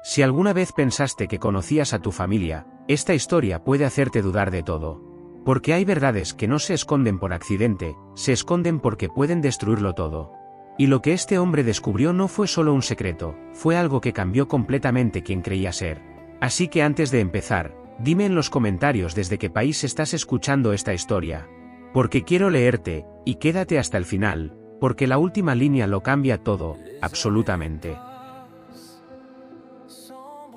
Si alguna vez pensaste que conocías a tu familia, esta historia puede hacerte dudar de todo. Porque hay verdades que no se esconden por accidente, se esconden porque pueden destruirlo todo. Y lo que este hombre descubrió no fue solo un secreto, fue algo que cambió completamente quien creía ser. Así que antes de empezar, dime en los comentarios desde qué país estás escuchando esta historia. Porque quiero leerte, y quédate hasta el final, porque la última línea lo cambia todo, absolutamente.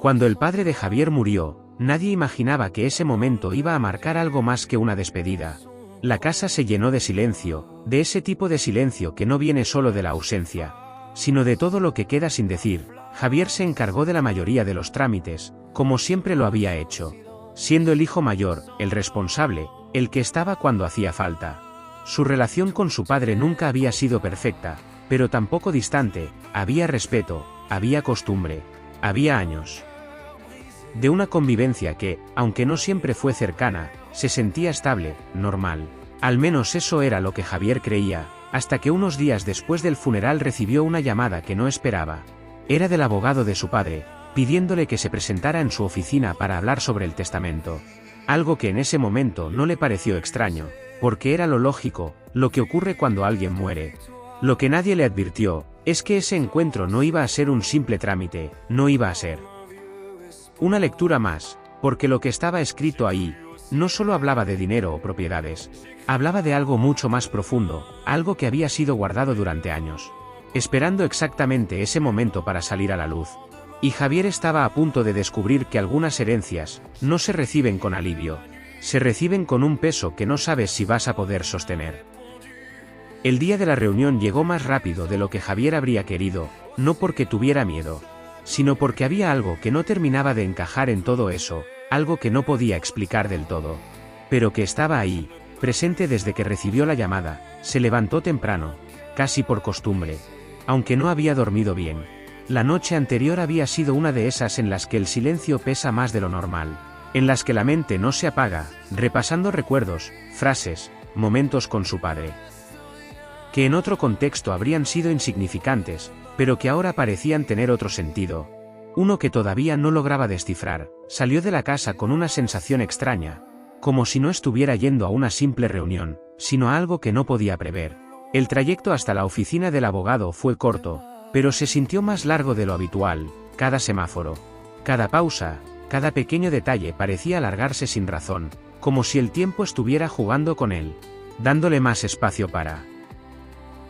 Cuando el padre de Javier murió, nadie imaginaba que ese momento iba a marcar algo más que una despedida. La casa se llenó de silencio, de ese tipo de silencio que no viene solo de la ausencia, sino de todo lo que queda sin decir. Javier se encargó de la mayoría de los trámites, como siempre lo había hecho, siendo el hijo mayor, el responsable, el que estaba cuando hacía falta. Su relación con su padre nunca había sido perfecta, pero tampoco distante, había respeto, había costumbre, había años de una convivencia que, aunque no siempre fue cercana, se sentía estable, normal. Al menos eso era lo que Javier creía, hasta que unos días después del funeral recibió una llamada que no esperaba. Era del abogado de su padre, pidiéndole que se presentara en su oficina para hablar sobre el testamento. Algo que en ese momento no le pareció extraño, porque era lo lógico, lo que ocurre cuando alguien muere. Lo que nadie le advirtió, es que ese encuentro no iba a ser un simple trámite, no iba a ser una lectura más, porque lo que estaba escrito ahí, no solo hablaba de dinero o propiedades, hablaba de algo mucho más profundo, algo que había sido guardado durante años, esperando exactamente ese momento para salir a la luz. Y Javier estaba a punto de descubrir que algunas herencias no se reciben con alivio, se reciben con un peso que no sabes si vas a poder sostener. El día de la reunión llegó más rápido de lo que Javier habría querido, no porque tuviera miedo, sino porque había algo que no terminaba de encajar en todo eso, algo que no podía explicar del todo, pero que estaba ahí, presente desde que recibió la llamada. Se levantó temprano, casi por costumbre, aunque no había dormido bien. La noche anterior había sido una de esas en las que el silencio pesa más de lo normal, en las que la mente no se apaga, repasando recuerdos, frases, momentos con su padre, que en otro contexto habrían sido insignificantes, pero que ahora parecían tener otro sentido, uno que todavía no lograba descifrar. Salió de la casa con una sensación extraña, como si no estuviera yendo a una simple reunión, sino a algo que no podía prever. El trayecto hasta la oficina del abogado fue corto, pero se sintió más largo de lo habitual. Cada semáforo, cada pausa, cada pequeño detalle parecía alargarse sin razón, como si el tiempo estuviera jugando con él, dándole más espacio para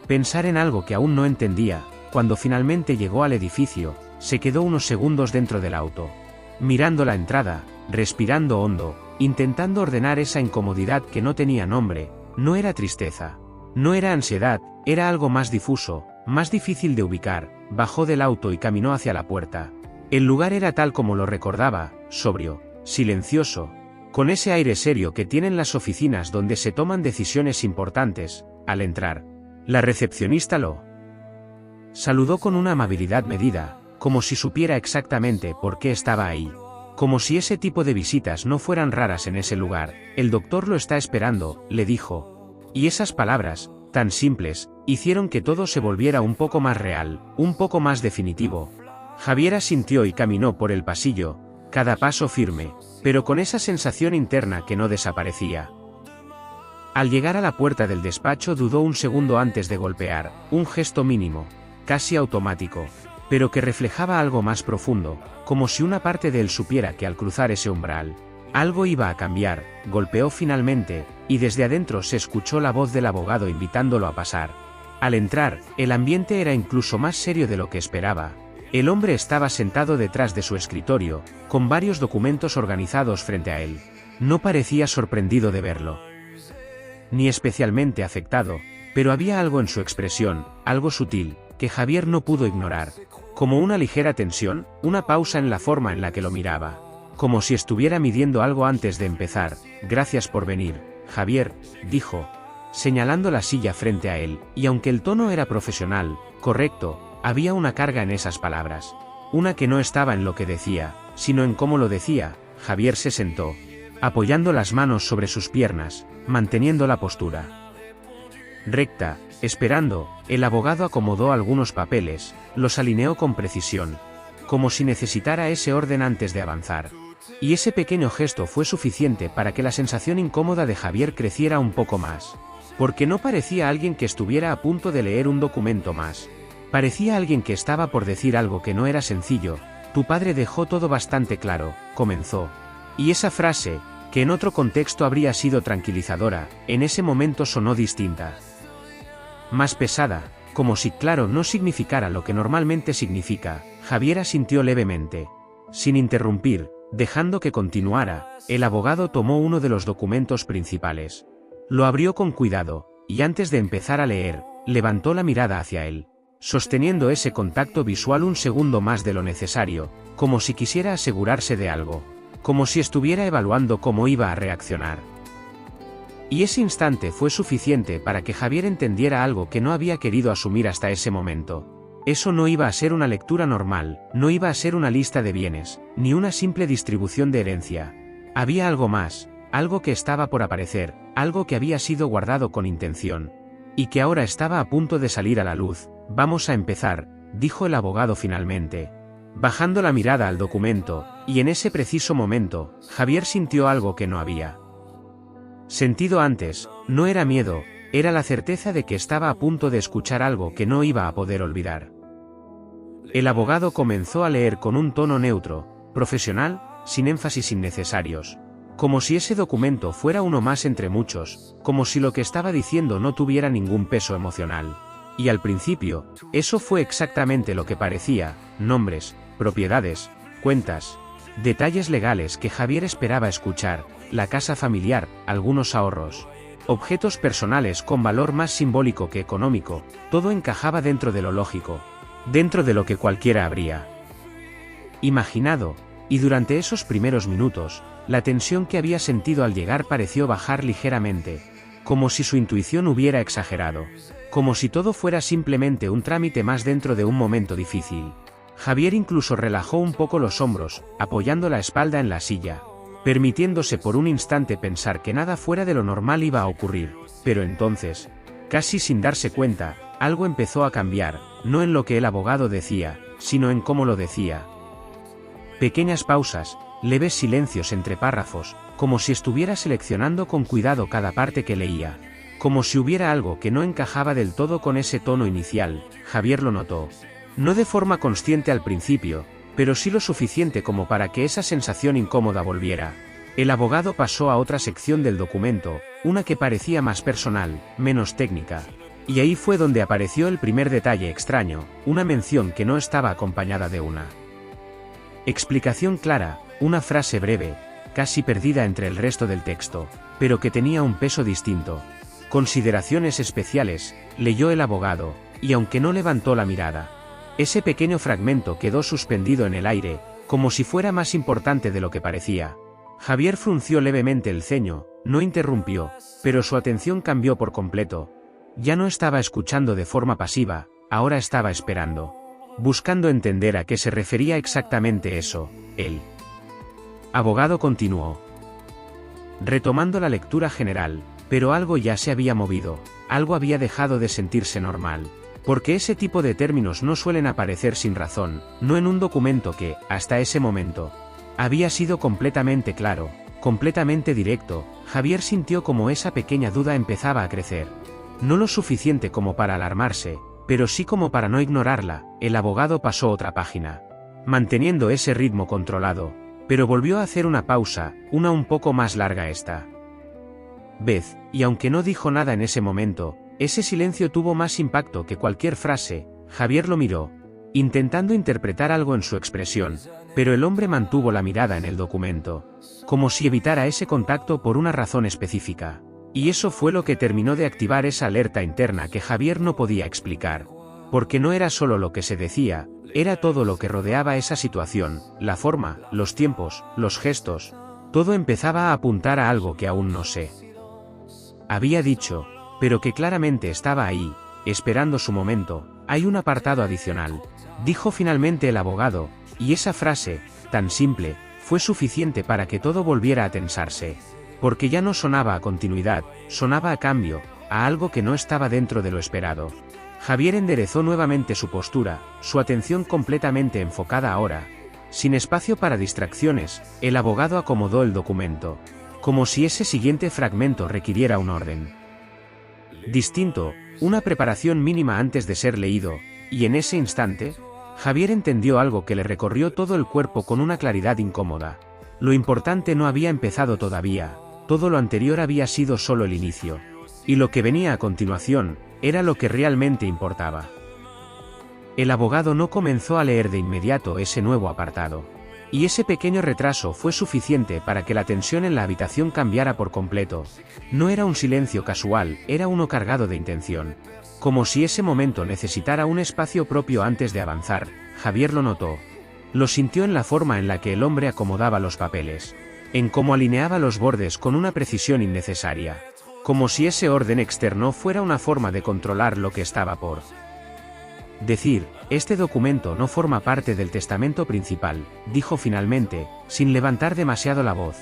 pensar en algo que aún no entendía. Cuando finalmente llegó al edificio, se quedó unos segundos dentro del auto, mirando la entrada, respirando hondo, intentando ordenar esa incomodidad que no tenía nombre. No era tristeza, no era ansiedad, era algo más difuso, más difícil de ubicar. Bajó del auto y caminó hacia la puerta. El lugar era tal como lo recordaba, sobrio, silencioso, con ese aire serio que tienen las oficinas donde se toman decisiones importantes. Al entrar, la recepcionista lo saludó con una amabilidad medida, como si supiera exactamente por qué estaba ahí. Como si ese tipo de visitas no fueran raras en ese lugar. El doctor lo está esperando, le dijo. Y esas palabras, tan simples, hicieron que todo se volviera un poco más real, un poco más definitivo. Javier asintió y caminó por el pasillo, cada paso firme, pero con esa sensación interna que no desaparecía. Al llegar a la puerta del despacho dudó un segundo antes de golpear, un gesto mínimo, casi automático, pero que reflejaba algo más profundo, como si una parte de él supiera que al cruzar ese umbral, algo iba a cambiar. Golpeó finalmente, y desde adentro se escuchó la voz del abogado invitándolo a pasar. Al entrar, el ambiente era incluso más serio de lo que esperaba. El hombre estaba sentado detrás de su escritorio, con varios documentos organizados frente a él. No parecía sorprendido de verlo, ni especialmente afectado, pero había algo en su expresión, algo sutil, que Javier no pudo ignorar, como una ligera tensión, una pausa en la forma en la que lo miraba, como si estuviera midiendo algo antes de empezar. Gracias por venir, Javier, dijo, señalando la silla frente a él, y aunque el tono era profesional, correcto, había una carga en esas palabras, una que no estaba en lo que decía, sino en cómo lo decía. Javier se sentó, apoyando las manos sobre sus piernas, manteniendo la postura recta, esperando. El abogado acomodó algunos papeles, los alineó con precisión, como si necesitara ese orden antes de avanzar. Y ese pequeño gesto fue suficiente para que la sensación incómoda de Javier creciera un poco más. Porque no parecía alguien que estuviera a punto de leer un documento más. Parecía alguien que estaba por decir algo que no era sencillo. Tu padre dejó todo bastante claro, comenzó. Y esa frase, que en otro contexto habría sido tranquilizadora, en ese momento sonó distinta. Más pesada, como si claro no significara lo que normalmente significa. Javier asintió levemente. Sin interrumpir, dejando que continuara, el abogado tomó uno de los documentos principales. Lo abrió con cuidado, y antes de empezar a leer, levantó la mirada hacia él, sosteniendo ese contacto visual un segundo más de lo necesario, como si quisiera asegurarse de algo, como si estuviera evaluando cómo iba a reaccionar. Y ese instante fue suficiente para que Javier entendiera algo que no había querido asumir hasta ese momento. Eso no iba a ser una lectura normal, no iba a ser una lista de bienes, ni una simple distribución de herencia. Había algo más, algo que estaba por aparecer, algo que había sido guardado con intención. Y que ahora estaba a punto de salir a la luz. Vamos a empezar, dijo el abogado finalmente, bajando la mirada al documento, y en ese preciso momento, Javier sintió algo que no había sentido antes. No era miedo, era la certeza de que estaba a punto de escuchar algo que no iba a poder olvidar. El abogado comenzó a leer con un tono neutro, profesional, sin énfasis innecesarios. Como si ese documento fuera uno más entre muchos, como si lo que estaba diciendo no tuviera ningún peso emocional. Y al principio, eso fue exactamente lo que parecía: nombres, propiedades, cuentas, detalles legales que Javier esperaba escuchar, la casa familiar, algunos ahorros, objetos personales con valor más simbólico que económico. Todo encajaba dentro de lo lógico, dentro de lo que cualquiera habría imaginado, y durante esos primeros minutos, la tensión que había sentido al llegar pareció bajar ligeramente, como si su intuición hubiera exagerado, como si todo fuera simplemente un trámite más dentro de un momento difícil. Javier incluso relajó un poco los hombros, apoyando la espalda en la silla, permitiéndose por un instante pensar que nada fuera de lo normal iba a ocurrir. Pero entonces, casi sin darse cuenta, algo empezó a cambiar, no en lo que el abogado decía, sino en cómo lo decía. Pequeñas pausas, leves silencios entre párrafos, como si estuviera seleccionando con cuidado cada parte que leía, como si hubiera algo que no encajaba del todo con ese tono inicial. Javier lo notó, no de forma consciente al principio, pero sí lo suficiente como para que esa sensación incómoda volviera. El abogado pasó a otra sección del documento, una que parecía más personal, menos técnica. Y ahí fue donde apareció el primer detalle extraño, una mención que no estaba acompañada de una explicación clara, una frase breve, casi perdida entre el resto del texto, pero que tenía un peso distinto. Consideraciones especiales, leyó el abogado, y aunque no levantó la mirada, ese pequeño fragmento quedó suspendido en el aire, como si fuera más importante de lo que parecía. Javier frunció levemente el ceño, no interrumpió, pero su atención cambió por completo. Ya no estaba escuchando de forma pasiva, ahora estaba esperando, buscando entender a qué se refería exactamente eso. El abogado continuó, retomando la lectura general, pero algo ya se había movido, algo había dejado de sentirse normal. Porque ese tipo de términos no suelen aparecer sin razón, no en un documento que, hasta ese momento, había sido completamente claro, completamente directo. Javier sintió como esa pequeña duda empezaba a crecer. No lo suficiente como para alarmarse, pero sí como para no ignorarla. El abogado pasó otra página, manteniendo ese ritmo controlado, pero volvió a hacer una pausa, una un poco más larga esta vez, y aunque no dijo nada en ese momento, ese silencio tuvo más impacto que cualquier frase. Javier lo miró, intentando interpretar algo en su expresión, pero el hombre mantuvo la mirada en el documento, como si evitara ese contacto por una razón específica. Y eso fue lo que terminó de activar esa alerta interna que Javier no podía explicar. Porque no era solo lo que se decía, era todo lo que rodeaba esa situación, la forma, los tiempos, los gestos. Todo empezaba a apuntar a algo que aún no se había dicho, pero que claramente estaba ahí, esperando su momento. Hay un apartado adicional, dijo finalmente el abogado, y esa frase, tan simple, fue suficiente para que todo volviera a tensarse. Porque ya no sonaba a continuidad, sonaba a cambio, a algo que no estaba dentro de lo esperado. Javier enderezó nuevamente su postura, su atención completamente enfocada ahora. Sin espacio para distracciones, el abogado acomodó el documento, como si ese siguiente fragmento requiriera un orden distinto, una preparación mínima antes de ser leído, y en ese instante, Javier entendió algo que le recorrió todo el cuerpo con una claridad incómoda. Lo importante no había empezado todavía, todo lo anterior había sido solo el inicio. Y lo que venía a continuación, era lo que realmente importaba. El abogado no comenzó a leer de inmediato ese nuevo apartado. Y ese pequeño retraso fue suficiente para que la tensión en la habitación cambiara por completo. No era un silencio casual, era uno cargado de intención. Como si ese momento necesitara un espacio propio antes de avanzar, Javier lo notó. Lo sintió en la forma en la que el hombre acomodaba los papeles. En cómo alineaba los bordes con una precisión innecesaria. Como si ese orden externo fuera una forma de controlar lo que estaba por decir. Este documento no forma parte del testamento principal, dijo finalmente, sin levantar demasiado la voz,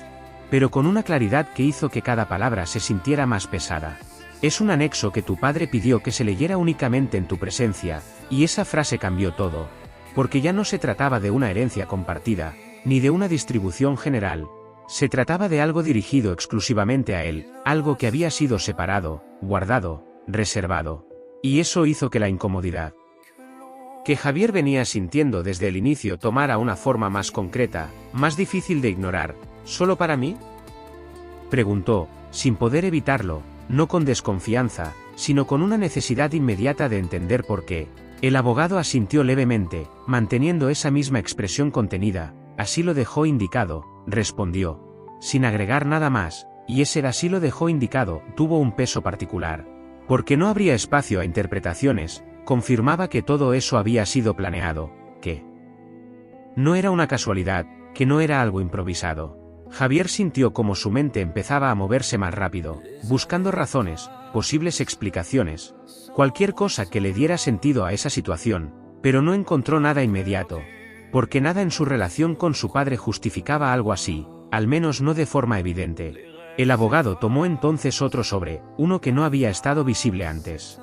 pero con una claridad que hizo que cada palabra se sintiera más pesada. Es un anexo que tu padre pidió que se leyera únicamente en tu presencia, y esa frase cambió todo, porque ya no se trataba de una herencia compartida, ni de una distribución general. Se trataba de algo dirigido exclusivamente a él, algo que había sido separado, guardado, reservado. Y eso hizo que la incomodidad que Javier venía sintiendo desde el inicio tomara una forma más concreta, más difícil de ignorar. ¿Solo para mí?, preguntó, sin poder evitarlo, no con desconfianza, sino con una necesidad inmediata de entender por qué. El abogado asintió levemente, manteniendo esa misma expresión contenida. Así lo dejó indicado, respondió, sin agregar nada más, y ese así lo dejó indicado tuvo un peso particular. Porque no habría espacio a interpretaciones, confirmaba que todo eso había sido planeado, que no era una casualidad, que no era algo improvisado. Javier sintió como su mente empezaba a moverse más rápido, buscando razones, posibles explicaciones, cualquier cosa que le diera sentido a esa situación, pero no encontró nada inmediato, porque nada en su relación con su padre justificaba algo así, al menos no de forma evidente. El abogado tomó entonces otro sobre, uno que no había estado visible antes.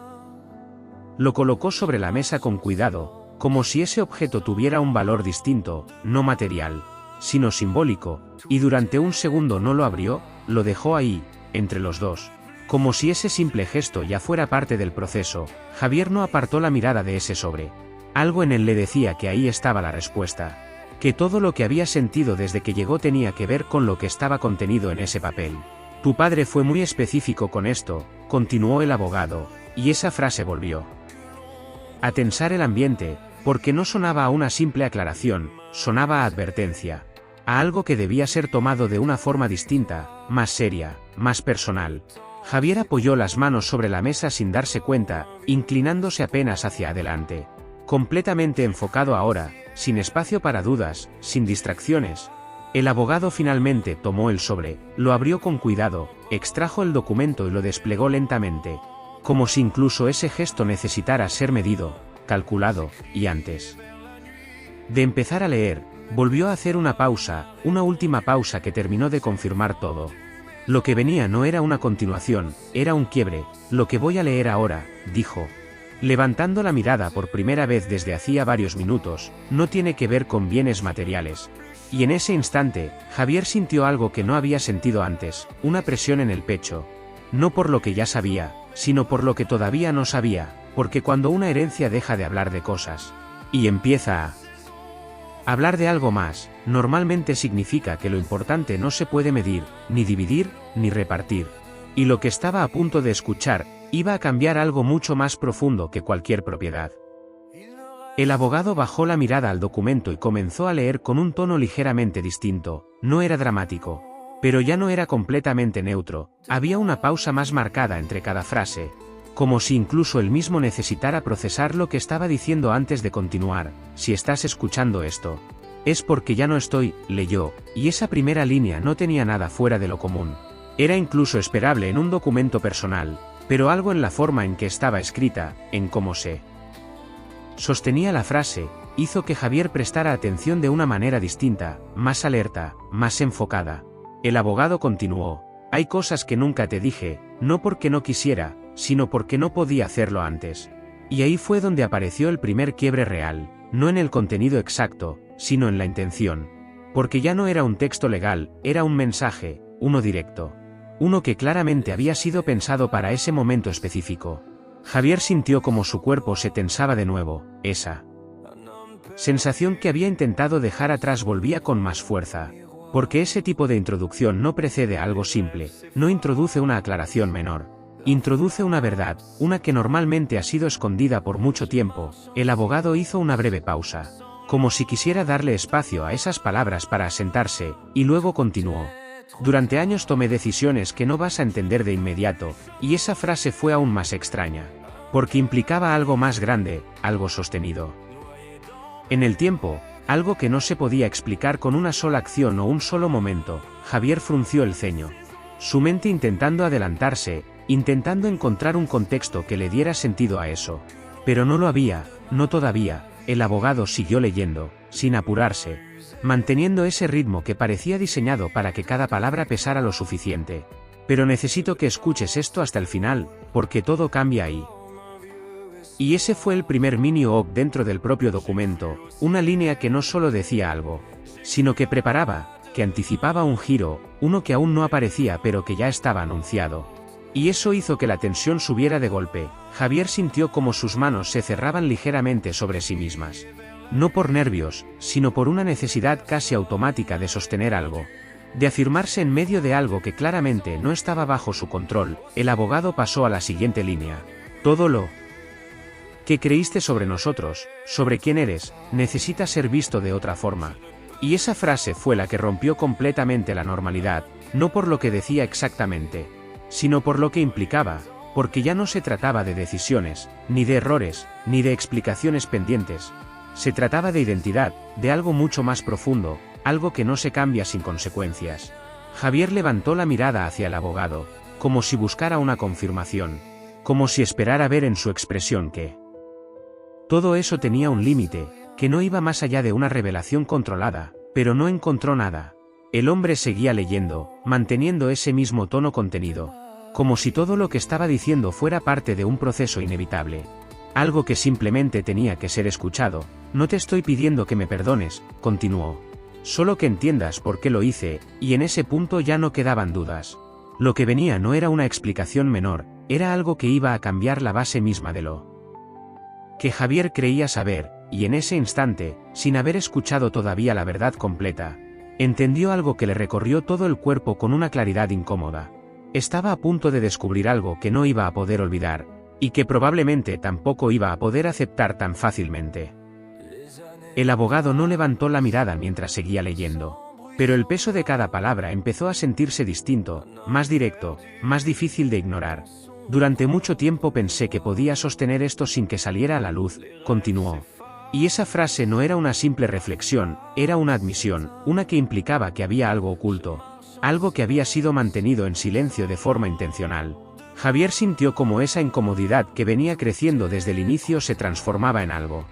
Lo colocó sobre la mesa con cuidado, como si ese objeto tuviera un valor distinto, no material, sino simbólico, y durante un segundo no lo abrió, lo dejó ahí, entre los dos. Como si ese simple gesto ya fuera parte del proceso, Javier no apartó la mirada de ese sobre. Algo en él le decía que ahí estaba la respuesta. Que todo lo que había sentido desde que llegó tenía que ver con lo que estaba contenido en ese papel. Tu padre fue muy específico con esto, continuó el abogado, y esa frase volvió a tensar el ambiente, porque no sonaba a una simple aclaración, sonaba a advertencia. A algo que debía ser tomado de una forma distinta, más seria, más personal. Javier apoyó las manos sobre la mesa sin darse cuenta, inclinándose apenas hacia adelante. Completamente enfocado ahora, sin espacio para dudas, sin distracciones. El abogado finalmente tomó el sobre, lo abrió con cuidado, extrajo el documento y lo desplegó lentamente. Como si incluso ese gesto necesitara ser medido, calculado, y antes de empezar a leer, volvió a hacer una pausa, una última pausa que terminó de confirmar todo. Lo que venía no era una continuación, era un quiebre. Lo que voy a leer ahora, dijo, levantando la mirada por primera vez desde hacía varios minutos, no tiene que ver con bienes materiales. Y en ese instante, Javier sintió algo que no había sentido antes, una presión en el pecho. No por lo que ya sabía, sino por lo que todavía no sabía, porque cuando una herencia deja de hablar de cosas, y empieza a hablar de algo más, normalmente significa que lo importante no se puede medir, ni dividir, ni repartir. Y lo que estaba a punto de escuchar, iba a cambiar algo mucho más profundo que cualquier propiedad. El abogado bajó la mirada al documento y comenzó a leer con un tono ligeramente distinto. No era dramático, pero ya no era completamente neutro, había una pausa más marcada entre cada frase, como si incluso él mismo necesitara procesar lo que estaba diciendo antes de continuar. Si estás escuchando esto, es porque ya no estoy, leyó, y esa primera línea no tenía nada fuera de lo común. Era incluso esperable en un documento personal, pero algo en la forma en que estaba escrita, en cómo se sostenía la frase, hizo que Javier prestara atención de una manera distinta, más alerta, más enfocada. El abogado continuó, hay cosas que nunca te dije, no porque no quisiera, sino porque no podía hacerlo antes. Y ahí fue donde apareció el primer quiebre real, no en el contenido exacto, sino en la intención. Porque ya no era un texto legal, era un mensaje, uno directo. Uno que claramente había sido pensado para ese momento específico. Javier sintió como su cuerpo se tensaba de nuevo, esa sensación que había intentado dejar atrás volvía con más fuerza. Porque ese tipo de introducción no precede a algo simple, no introduce una aclaración menor. Introduce una verdad, una que normalmente ha sido escondida por mucho tiempo. El abogado hizo una breve pausa, como si quisiera darle espacio a esas palabras para asentarse, y luego continuó. Durante años tomé decisiones que no vas a entender de inmediato, y esa frase fue aún más extraña. Porque implicaba algo más grande, algo sostenido en el tiempo, algo que no se podía explicar con una sola acción o un solo momento. Javier frunció el ceño. Su mente intentando adelantarse, intentando encontrar un contexto que le diera sentido a eso. Pero no lo había, no todavía. El abogado siguió leyendo, sin apurarse, manteniendo ese ritmo que parecía diseñado para que cada palabra pesara lo suficiente. Pero necesito que escuches esto hasta el final, porque todo cambia ahí. Y ese fue el primer mini-op dentro del propio documento, una línea que no solo decía algo, sino que preparaba, que anticipaba un giro, uno que aún no aparecía pero que ya estaba anunciado. Y eso hizo que la tensión subiera de golpe. Javier sintió como sus manos se cerraban ligeramente sobre sí mismas. No por nervios, sino por una necesidad casi automática de sostener algo. De afirmarse en medio de algo que claramente no estaba bajo su control. El abogado pasó a la siguiente línea. Todo lo que creíste sobre nosotros, sobre quién eres, necesita ser visto de otra forma. Y esa frase fue la que rompió completamente la normalidad, no por lo que decía exactamente, sino por lo que implicaba, porque ya no se trataba de decisiones, ni de errores, ni de explicaciones pendientes. Se trataba de identidad, de algo mucho más profundo, algo que no se cambia sin consecuencias. Javier levantó la mirada hacia el abogado, como si buscara una confirmación, como si esperara ver en su expresión que todo eso tenía un límite, que no iba más allá de una revelación controlada, pero no encontró nada. El hombre seguía leyendo, manteniendo ese mismo tono contenido, como si todo lo que estaba diciendo fuera parte de un proceso inevitable. Algo que simplemente tenía que ser escuchado. No te estoy pidiendo que me perdones, continuó. Solo que entiendas por qué lo hice, y en ese punto ya no quedaban dudas. Lo que venía no era una explicación menor, era algo que iba a cambiar la base misma de lo que Javier creía saber, y en ese instante, sin haber escuchado todavía la verdad completa, entendió algo que le recorrió todo el cuerpo con una claridad incómoda. Estaba a punto de descubrir algo que no iba a poder olvidar, y que probablemente tampoco iba a poder aceptar tan fácilmente. El abogado no levantó la mirada mientras seguía leyendo, pero el peso de cada palabra empezó a sentirse distinto, más directo, más difícil de ignorar. Durante mucho tiempo pensé que podía sostener esto sin que saliera a la luz, continuó. Y esa frase no era una simple reflexión, era una admisión, una que implicaba que había algo oculto, algo que había sido mantenido en silencio de forma intencional. Javier sintió como esa incomodidad que venía creciendo desde el inicio se transformaba en algo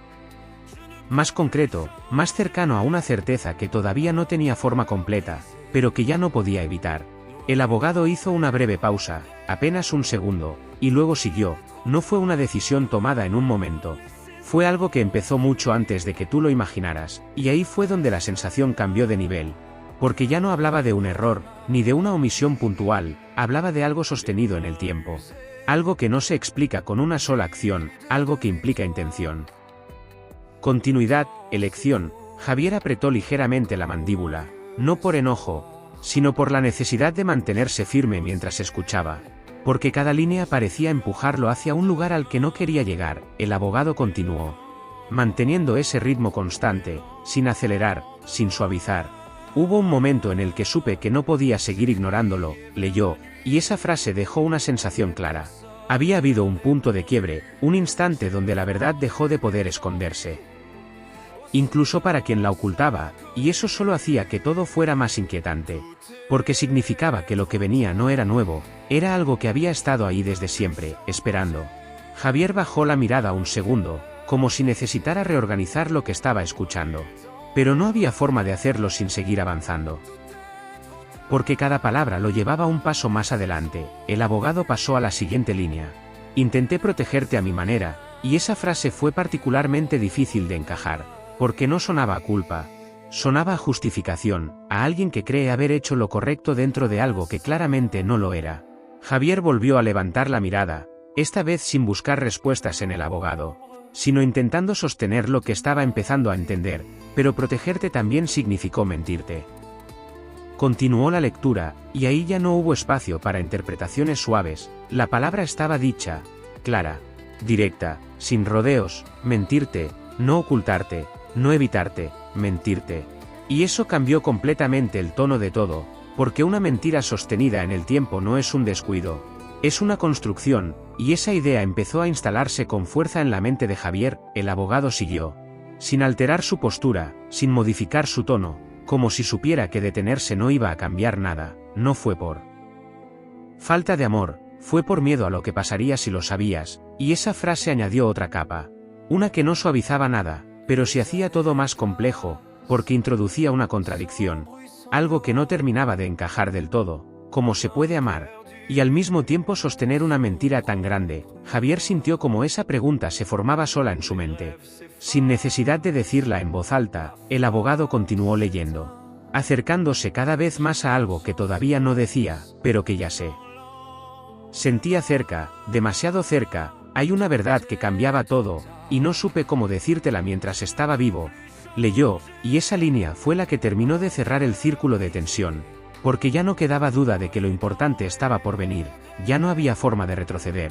más concreto, más cercano a una certeza que todavía no tenía forma completa, pero que ya no podía evitar. El abogado hizo una breve pausa, apenas un segundo, y luego siguió. No fue una decisión tomada en un momento. Fue algo que empezó mucho antes de que tú lo imaginaras, y ahí fue donde la sensación cambió de nivel. Porque ya no hablaba de un error, ni de una omisión puntual, hablaba de algo sostenido en el tiempo. Algo que no se explica con una sola acción, algo que implica intención. Continuidad, elección. Javier apretó ligeramente la mandíbula, no por enojo, sino por la necesidad de mantenerse firme mientras escuchaba. Porque cada línea parecía empujarlo hacia un lugar al que no quería llegar. El abogado continuó, manteniendo ese ritmo constante, sin acelerar, sin suavizar. Hubo un momento en el que supe que no podía seguir ignorándolo, leyó, y esa frase dejó una sensación clara. Había habido un punto de quiebre, un instante donde la verdad dejó de poder esconderse. Incluso para quien la ocultaba, y eso solo hacía que todo fuera más inquietante. Porque significaba que lo que venía no era nuevo, era algo que había estado ahí desde siempre, esperando. Javier bajó la mirada un segundo, como si necesitara reorganizar lo que estaba escuchando. Pero no había forma de hacerlo sin seguir avanzando. Porque cada palabra lo llevaba un paso más adelante. El abogado pasó a la siguiente línea. Intenté protegerte a mi manera, Y esa frase fue particularmente difícil de encajar, porque no sonaba a culpa. Sonaba a justificación, a alguien que cree haber hecho lo correcto dentro de algo que claramente no lo era. Javier volvió a levantar la mirada, esta vez sin buscar respuestas en el abogado, sino intentando sostener lo que estaba empezando a entender, pero protegerte también significó mentirte. Continuó la lectura, y ahí ya no hubo espacio para interpretaciones suaves, la palabra estaba dicha, clara, directa, sin rodeos, mentirte, no ocultarte, no evitarte, mentirte. Y eso cambió completamente el tono de todo, porque una mentira sostenida en el tiempo no es un descuido, es una construcción, y esa idea empezó a instalarse con fuerza en la mente de Javier. El abogado siguió, sin alterar su postura, sin modificar su tono, como si supiera que detenerse no iba a cambiar nada. No fue por falta de amor, fue por miedo a lo que pasaría si lo sabías, y esa frase añadió otra capa, una que no suavizaba nada, pero sí hacía todo más complejo, porque introducía una contradicción, algo que no terminaba de encajar del todo. ¿Cómo se puede amar y al mismo tiempo sostener una mentira tan grande? Javier sintió como esa pregunta se formaba sola en su mente. Sin necesidad de decirla en voz alta, el abogado continuó leyendo, acercándose cada vez más a algo que todavía no decía, pero que ya sé. Sentía cerca, demasiado cerca, hay una verdad que cambiaba todo, y no supe cómo decírtela mientras estaba vivo. Leyó, y esa línea fue la que terminó de cerrar el círculo de tensión, porque ya no quedaba duda de que lo importante estaba por venir, ya no había forma de retroceder.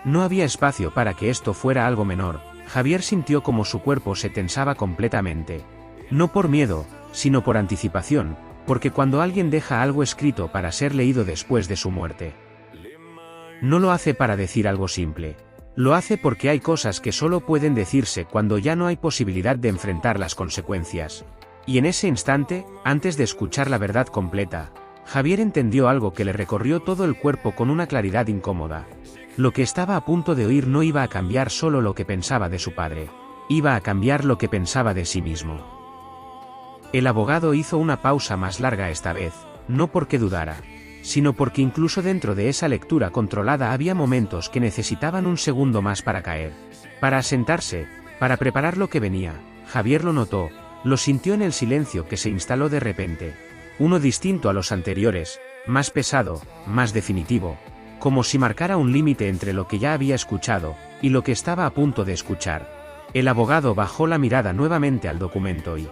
No había espacio para que esto fuera algo menor. Javier sintió como su cuerpo se tensaba completamente. No por miedo, sino por anticipación, porque cuando alguien deja algo escrito para ser leído después de su muerte, no lo hace para decir algo simple. Lo hace porque hay cosas que solo pueden decirse cuando ya no hay posibilidad de enfrentar las consecuencias. Y en ese instante, antes de escuchar la verdad completa, Javier entendió algo que le recorrió todo el cuerpo con una claridad incómoda. Lo que estaba a punto de oír no iba a cambiar solo lo que pensaba de su padre, iba a cambiar lo que pensaba de sí mismo. El abogado hizo una pausa más larga esta vez, no porque dudara, sino porque incluso dentro de esa lectura controlada había momentos que necesitaban un segundo más para caer, para asentarse, para preparar lo que venía. Javier lo notó, lo sintió en el silencio que se instaló de repente, uno distinto a los anteriores, más pesado, más definitivo, como si marcara un límite entre lo que ya había escuchado y lo que estaba a punto de escuchar. El abogado bajó la mirada nuevamente al documento y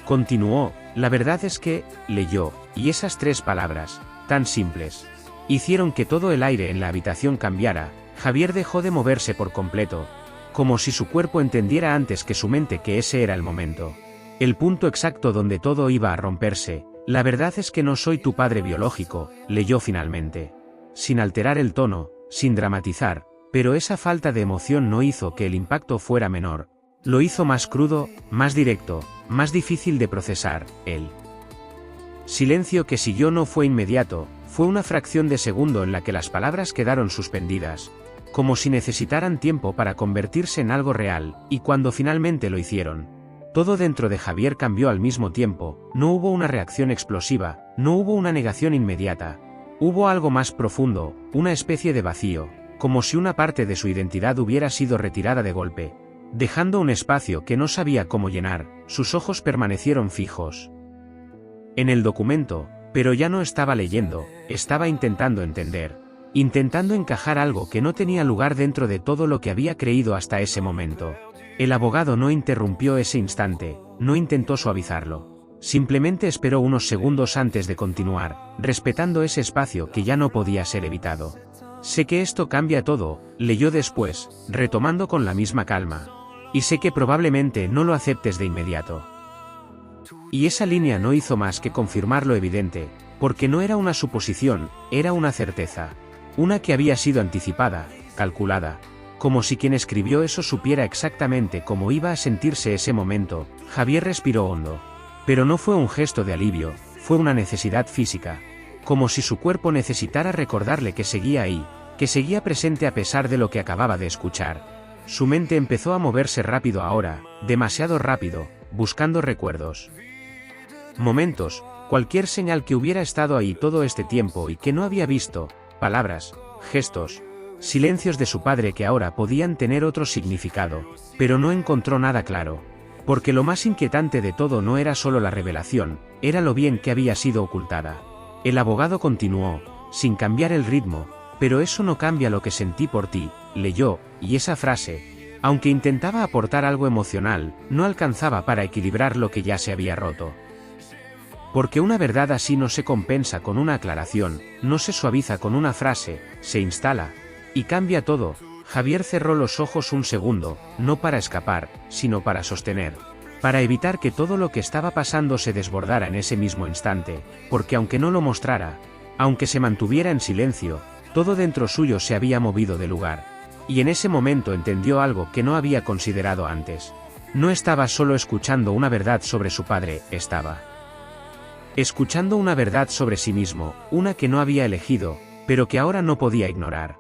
continuó. La verdad es que, leyó, y esas 3 palabras, tan simples, hicieron que todo el aire en la habitación cambiara. Javier dejó de moverse por completo, como si su cuerpo entendiera antes que su mente que ese era el momento, el punto exacto donde todo iba a romperse. La verdad es que no soy tu padre biológico, leyó finalmente, sin alterar el tono, sin dramatizar, pero esa falta de emoción no hizo que el impacto fuera menor. Lo hizo más crudo, más directo, más difícil de procesar. El silencio que siguió no fue inmediato, fue una fracción de segundo en la que las palabras quedaron suspendidas, como si necesitaran tiempo para convertirse en algo real, y cuando finalmente lo hicieron, todo dentro de Javier cambió al mismo tiempo. No hubo una reacción explosiva, no hubo una negación inmediata, hubo algo más profundo, una especie de vacío, como si una parte de su identidad hubiera sido retirada de golpe, dejando un espacio que no sabía cómo llenar. Sus ojos permanecieron fijos en el documento, pero ya no estaba leyendo, estaba intentando entender, intentando encajar algo que no tenía lugar dentro de todo lo que había creído hasta ese momento. El abogado no interrumpió ese instante, no intentó suavizarlo, simplemente esperó unos segundos antes de continuar, respetando ese espacio que ya no podía ser evitado. Sé que esto cambia todo, leyó después, retomando con la misma calma. Y sé que probablemente no lo aceptes de inmediato. Y esa línea no hizo más que confirmar lo evidente, porque no era una suposición, era una certeza. Una que había sido anticipada, calculada. Como si quien escribió eso supiera exactamente cómo iba a sentirse ese momento. Javier respiró hondo. Pero no fue un gesto de alivio, fue una necesidad física. Como si su cuerpo necesitara recordarle que seguía ahí, que seguía presente a pesar de lo que acababa de escuchar. Su mente empezó a moverse rápido ahora, demasiado rápido, buscando recuerdos. Momentos, cualquier señal que hubiera estado ahí todo este tiempo y que no había visto, palabras, gestos. silencios de su padre que ahora podían tener otro significado, pero no encontró nada claro. Porque lo más inquietante de todo no era solo la revelación, era lo bien que había sido ocultada. El abogado continuó, sin cambiar el ritmo, pero eso no cambia lo que sentí por ti, leyó, y esa frase, aunque intentaba aportar algo emocional, no alcanzaba para equilibrar lo que ya se había roto. Porque una verdad así no se compensa con una aclaración, no se suaviza con una frase, se instala, y cambia todo. Javier cerró los ojos un segundo, no para escapar, sino para sostener. Para evitar que todo lo que estaba pasando se desbordara en ese mismo instante, porque aunque no lo mostrara, aunque se mantuviera en silencio, todo dentro suyo se había movido de lugar. Y en ese momento entendió algo que no había considerado antes. No estaba solo escuchando una verdad sobre su padre, estaba escuchando una verdad sobre sí mismo, una que no había elegido, pero que ahora no podía ignorar.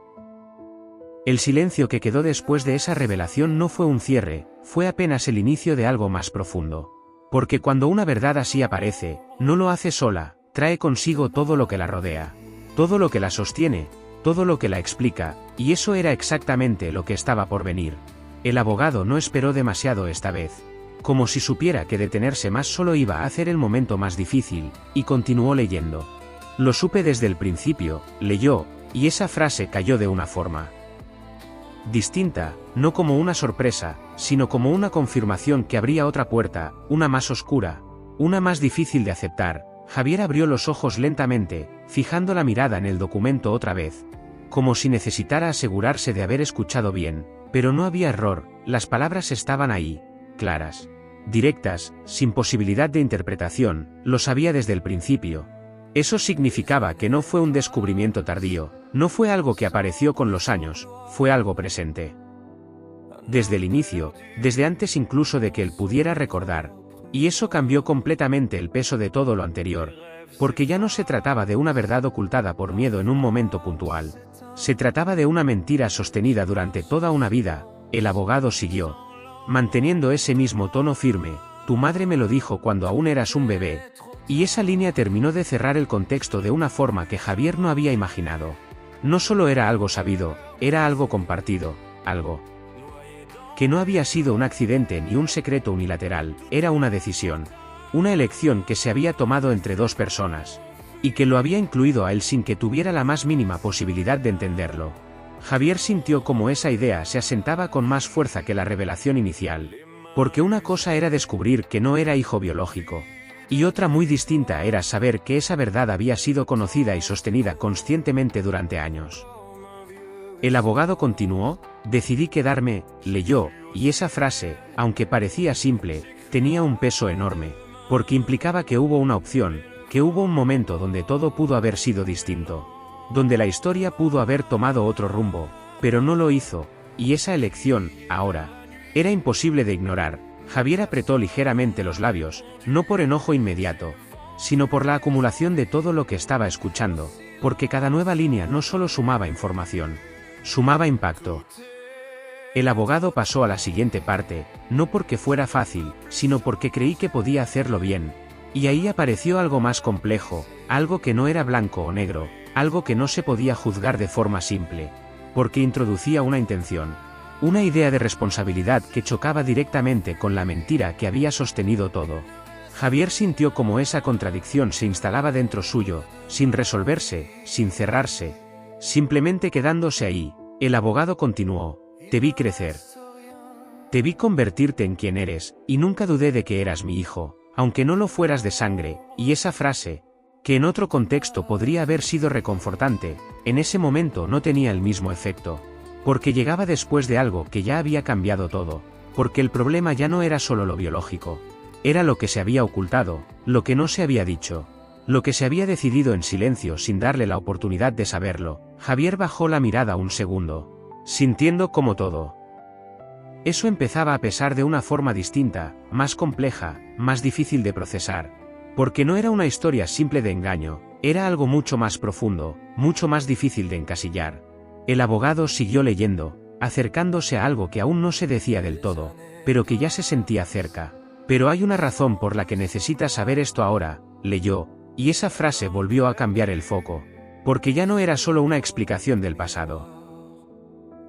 El silencio que quedó después de esa revelación no fue un cierre, fue apenas el inicio de algo más profundo. Porque cuando una verdad así aparece, no lo hace sola, trae consigo todo lo que la rodea, todo lo que la sostiene, todo lo que la explica, y eso era exactamente lo que estaba por venir. El abogado no esperó demasiado esta vez, como si supiera que detenerse más solo iba a hacer el momento más difícil, y continuó leyendo. Lo supe desde el principio, leyó, y esa frase cayó de una forma distinta, no como una sorpresa, sino como una confirmación que abría otra puerta, una más oscura, una más difícil de aceptar. Javier abrió los ojos lentamente, fijando la mirada en el documento otra vez, como si necesitara asegurarse de haber escuchado bien, pero no había error, las palabras estaban ahí, claras, directas, sin posibilidad de interpretación, lo sabía desde el principio. Eso significaba que no fue un descubrimiento tardío, no fue algo que apareció con los años, fue algo presente. Desde el inicio, desde antes incluso de que él pudiera recordar, y eso cambió completamente el peso de todo lo anterior, porque ya no se trataba de una verdad ocultada por miedo en un momento puntual, se trataba de una mentira sostenida durante toda una vida. El abogado siguió, manteniendo ese mismo tono firme, tu madre me lo dijo cuando aún eras un bebé. Y esa línea terminó de cerrar el contexto de una forma que Javier no había imaginado. No solo era algo sabido, era algo compartido, algo que no había sido un accidente ni un secreto unilateral, era una decisión, una elección que se había tomado entre dos personas, y que lo había incluido a él sin que tuviera la más mínima posibilidad de entenderlo. Javier sintió como esa idea se asentaba con más fuerza que la revelación inicial, porque una cosa era descubrir que no era hijo biológico, y otra muy distinta era saber que esa verdad había sido conocida y sostenida conscientemente durante años. El abogado continuó, decidí quedarme, leyó, y esa frase, aunque parecía simple, tenía un peso enorme, porque implicaba que hubo una opción, que hubo un momento donde todo pudo haber sido distinto, donde la historia pudo haber tomado otro rumbo, pero no lo hizo, y esa elección, ahora, era imposible de ignorar. Javier apretó ligeramente los labios, no por enojo inmediato, sino por la acumulación de todo lo que estaba escuchando, porque cada nueva línea no solo sumaba información, sumaba impacto. El abogado pasó a la siguiente parte, no porque fuera fácil, sino porque creí que podía hacerlo bien, y ahí apareció algo más complejo, algo que no era blanco o negro, algo que no se podía juzgar de forma simple, porque introducía una intención. Una idea de responsabilidad que chocaba directamente con la mentira que había sostenido todo. Javier sintió como esa contradicción se instalaba dentro suyo, sin resolverse, sin cerrarse, simplemente quedándose ahí. El abogado continuó, te vi crecer. Te vi convertirte en quien eres, y nunca dudé de que eras mi hijo, aunque no lo fueras de sangre, y esa frase, que en otro contexto podría haber sido reconfortante, en ese momento no tenía el mismo efecto. Porque llegaba después de algo que ya había cambiado todo, porque el problema ya no era solo lo biológico, era lo que se había ocultado, lo que no se había dicho, lo que se había decidido en silencio sin darle la oportunidad de saberlo. Javier bajó la mirada un segundo, sintiendo como todo eso empezaba a pesar de una forma distinta, más compleja, más difícil de procesar, porque no era una historia simple de engaño, era algo mucho más profundo, mucho más difícil de encasillar. El abogado siguió leyendo, acercándose a algo que aún no se decía del todo, pero que ya se sentía cerca. Pero hay una razón por la que necesitas saber esto ahora, leyó, y esa frase volvió a cambiar el foco, porque ya no era solo una explicación del pasado.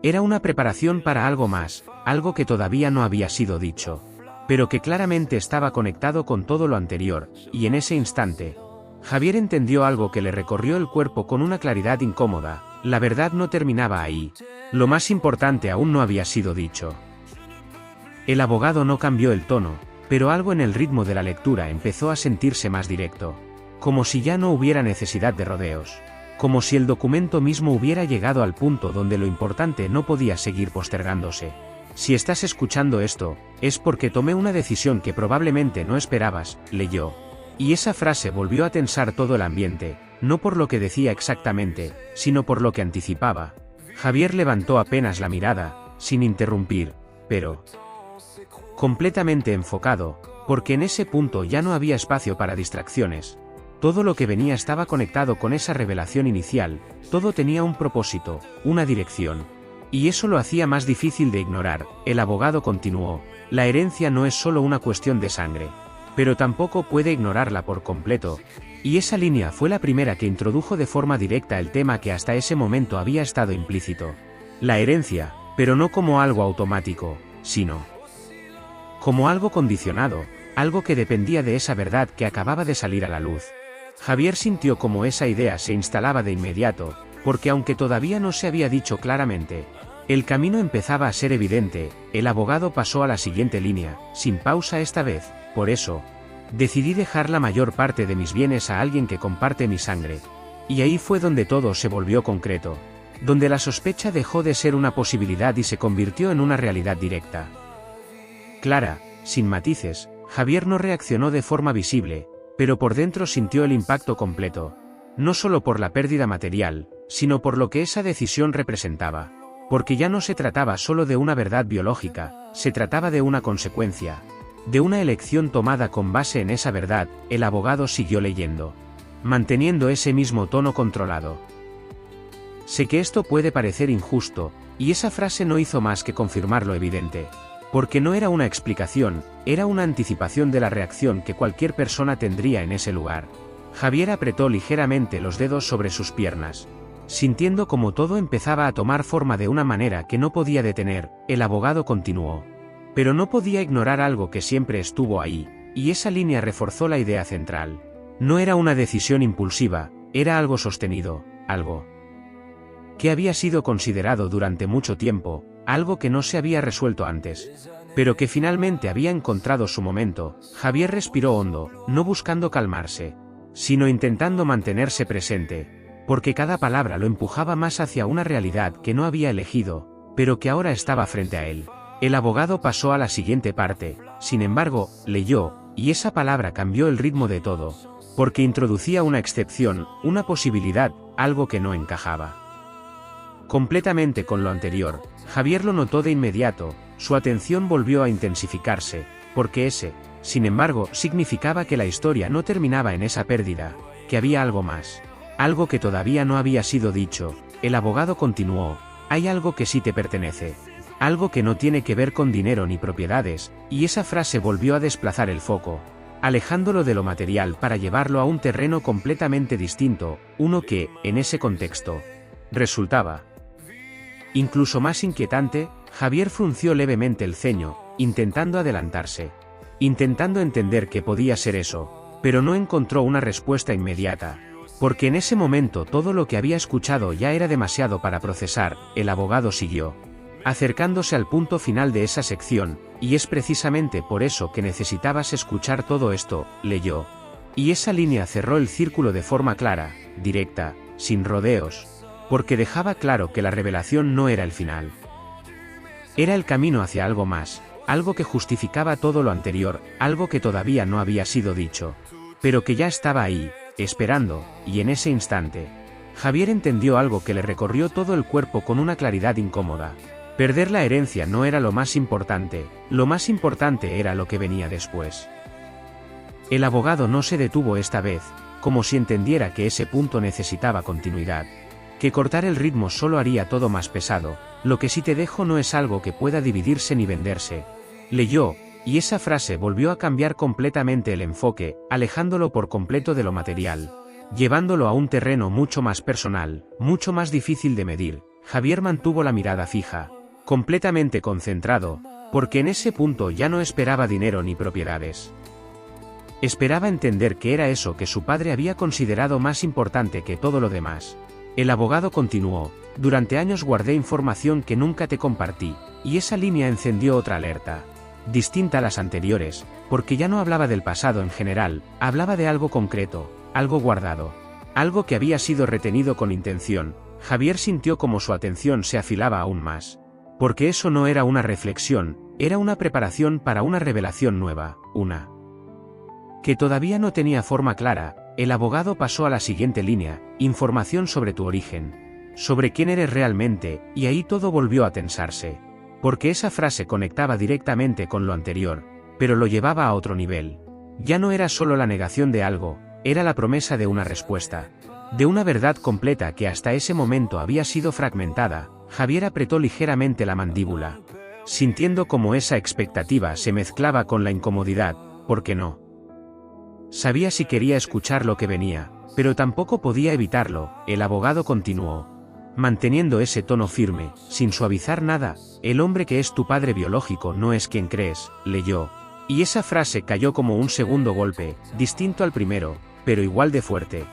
Era una preparación para algo más, algo que todavía no había sido dicho, pero que claramente estaba conectado con todo lo anterior, y en ese instante, Javier entendió algo que le recorrió el cuerpo con una claridad incómoda. La verdad no terminaba ahí. Lo más importante aún no había sido dicho. El abogado no cambió el tono, pero algo en el ritmo de la lectura empezó a sentirse más directo, como si ya no hubiera necesidad de rodeos, como si el documento mismo hubiera llegado al punto donde lo importante no podía seguir postergándose. Si estás escuchando esto, es porque tomé una decisión que probablemente no esperabas, leyó. Y esa frase volvió a tensar todo el ambiente, no por lo que decía exactamente, sino por lo que anticipaba. Javier levantó apenas la mirada, sin interrumpir, pero completamente enfocado, porque en ese punto ya no había espacio para distracciones. Todo lo que venía estaba conectado con esa revelación inicial, todo tenía un propósito, una dirección. Y eso lo hacía más difícil de ignorar. El abogado continuó: la herencia no es solo una cuestión de sangre, pero tampoco puede ignorarla por completo. Y esa línea fue la primera que introdujo de forma directa el tema que hasta ese momento había estado implícito. La herencia, pero no como algo automático, sino como algo condicionado, algo que dependía de esa verdad que acababa de salir a la luz. Javier sintió como esa idea se instalaba de inmediato, porque aunque todavía no se había dicho claramente, el camino empezaba a ser evidente. El abogado pasó a la siguiente línea, sin pausa esta vez: por eso, decidí dejar la mayor parte de mis bienes a alguien que comparte mi sangre. Y ahí fue donde todo se volvió concreto, donde la sospecha dejó de ser una posibilidad y se convirtió en una realidad directa. Clara, sin matices. Javier no reaccionó de forma visible, pero por dentro sintió el impacto completo, no solo por la pérdida material, sino por lo que esa decisión representaba. Porque ya no se trataba solo de una verdad biológica, se trataba de una consecuencia, de una elección tomada con base en esa verdad. El abogado siguió leyendo, manteniendo ese mismo tono controlado. Sé que esto puede parecer injusto, y esa frase no hizo más que confirmar lo evidente. Porque no era una explicación, era una anticipación de la reacción que cualquier persona tendría en ese lugar. Javier apretó ligeramente los dedos sobre sus piernas, sintiendo como todo empezaba a tomar forma de una manera que no podía detener. El abogado continuó: pero no podía ignorar algo que siempre estuvo ahí, y esa línea reforzó la idea central. No era una decisión impulsiva, era algo sostenido, algo que había sido considerado durante mucho tiempo, algo que no se había resuelto antes, pero que finalmente había encontrado su momento. Javier respiró hondo, no buscando calmarse, sino intentando mantenerse presente, porque cada palabra lo empujaba más hacia una realidad que no había elegido, pero que ahora estaba frente a él. El abogado pasó a la siguiente parte, sin embargo, leyó, y esa palabra cambió el ritmo de todo, porque introducía una excepción, una posibilidad, algo que no encajaba completamente con lo anterior. Javier lo notó de inmediato, su atención volvió a intensificarse, porque ese, sin embargo, significaba que la historia no terminaba en esa pérdida, que había algo más, algo que todavía no había sido dicho. El abogado continuó: hay algo que sí te pertenece, algo que no tiene que ver con dinero ni propiedades. Y esa frase volvió a desplazar el foco, alejándolo de lo material para llevarlo a un terreno completamente distinto, uno que, en ese contexto, resultaba incluso más inquietante. Javier frunció levemente el ceño, intentando adelantarse, intentando entender qué podía ser eso, pero no encontró una respuesta inmediata, porque en ese momento todo lo que había escuchado ya era demasiado para procesar. El abogado siguió, acercándose al punto final de esa sección: y es precisamente por eso que necesitabas escuchar todo esto, leyó. Y esa línea cerró el círculo de forma clara, directa, sin rodeos, porque dejaba claro que la revelación no era el final. Era el camino hacia algo más, algo que justificaba todo lo anterior, algo que todavía no había sido dicho, pero que ya estaba ahí, esperando. Y en ese instante, Javier entendió algo que le recorrió todo el cuerpo con una claridad incómoda. Perder la herencia no era lo más importante era lo que venía después. El abogado no se detuvo esta vez, como si entendiera que ese punto necesitaba continuidad, que cortar el ritmo solo haría todo más pesado. Lo que sí te dejo no es algo que pueda dividirse ni venderse, leyó, y esa frase volvió a cambiar completamente el enfoque, alejándolo por completo de lo material, llevándolo a un terreno mucho más personal, mucho más difícil de medir. Javier mantuvo la mirada fija, completamente concentrado, porque en ese punto ya no esperaba dinero ni propiedades. Esperaba entender qué era eso que su padre había considerado más importante que todo lo demás. El abogado continuó: durante años guardé información que nunca te compartí, y esa línea encendió otra alerta. Distinta a las anteriores, porque ya no hablaba del pasado en general, hablaba de algo concreto, algo guardado. Algo que había sido retenido con intención. Javier sintió como su atención se afilaba aún más. Porque eso no era una reflexión, era una preparación para una revelación nueva, una que todavía no tenía forma clara. El abogado pasó a la siguiente línea: información sobre tu origen, sobre quién eres realmente, y ahí todo volvió a tensarse. Porque esa frase conectaba directamente con lo anterior, pero lo llevaba a otro nivel. Ya no era solo la negación de algo, era la promesa de una respuesta. De una verdad completa que hasta ese momento había sido fragmentada. Javier apretó ligeramente la mandíbula, sintiendo cómo esa expectativa se mezclaba con la incomodidad, porque no sabía si quería escuchar lo que venía, pero tampoco podía evitarlo. El abogado continuó, manteniendo ese tono firme, sin suavizar nada: el hombre que es tu padre biológico no es quien crees. Leyó, y esa frase cayó como un segundo golpe, distinto al primero, pero igual de fuerte.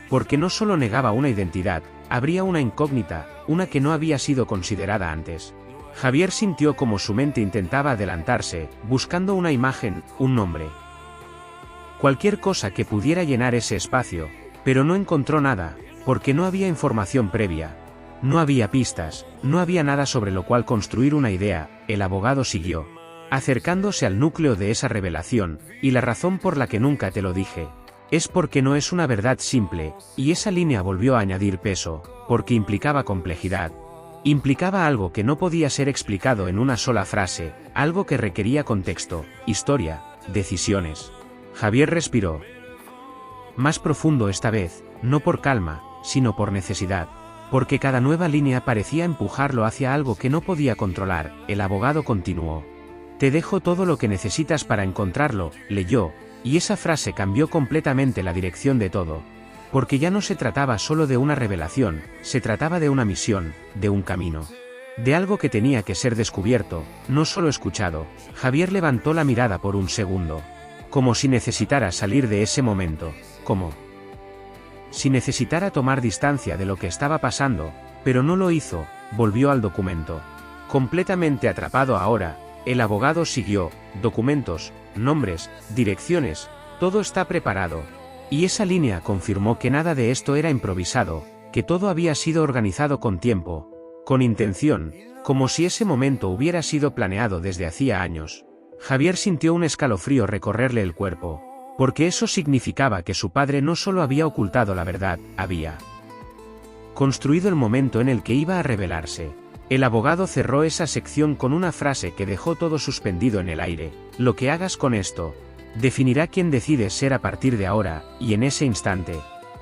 Porque no solo negaba una identidad, habría una incógnita, una que no había sido considerada antes. Javier sintió como su mente intentaba adelantarse, buscando una imagen, un nombre. Cualquier cosa que pudiera llenar ese espacio, pero no encontró nada, porque no había información previa. No había pistas, no había nada sobre lo cual construir una idea. El abogado siguió, acercándose al núcleo de esa revelación: y la razón por la que nunca te lo dije es porque no es una verdad simple. Y esa línea volvió a añadir peso, porque implicaba complejidad. Implicaba algo que no podía ser explicado en una sola frase, algo que requería contexto, historia, decisiones. Javier respiró más profundo esta vez, no por calma, sino por necesidad. Porque cada nueva línea parecía empujarlo hacia algo que no podía controlar. El abogado continuó: te dejo todo lo que necesitas para encontrarlo. Leyó, y esa frase cambió completamente la dirección de todo. Porque ya no se trataba solo de una revelación, se trataba de una misión, de un camino. De algo que tenía que ser descubierto, no solo escuchado. Javier levantó la mirada por un segundo. Como si necesitara salir de ese momento, como si necesitara tomar distancia de lo que estaba pasando, pero no lo hizo. Volvió al documento. Completamente atrapado ahora, el abogado siguió: documentos, nombres, direcciones, todo está preparado. Y esa línea confirmó que nada de esto era improvisado, que todo había sido organizado con tiempo, con intención, como si ese momento hubiera sido planeado desde hacía años. Javier sintió un escalofrío recorrerle el cuerpo, porque eso significaba que su padre no solo había ocultado la verdad, había construido el momento en el que iba a revelarse. El abogado cerró esa sección con una frase que dejó todo suspendido en el aire: lo que hagas con esto definirá quién decides ser a partir de ahora. Y en ese instante,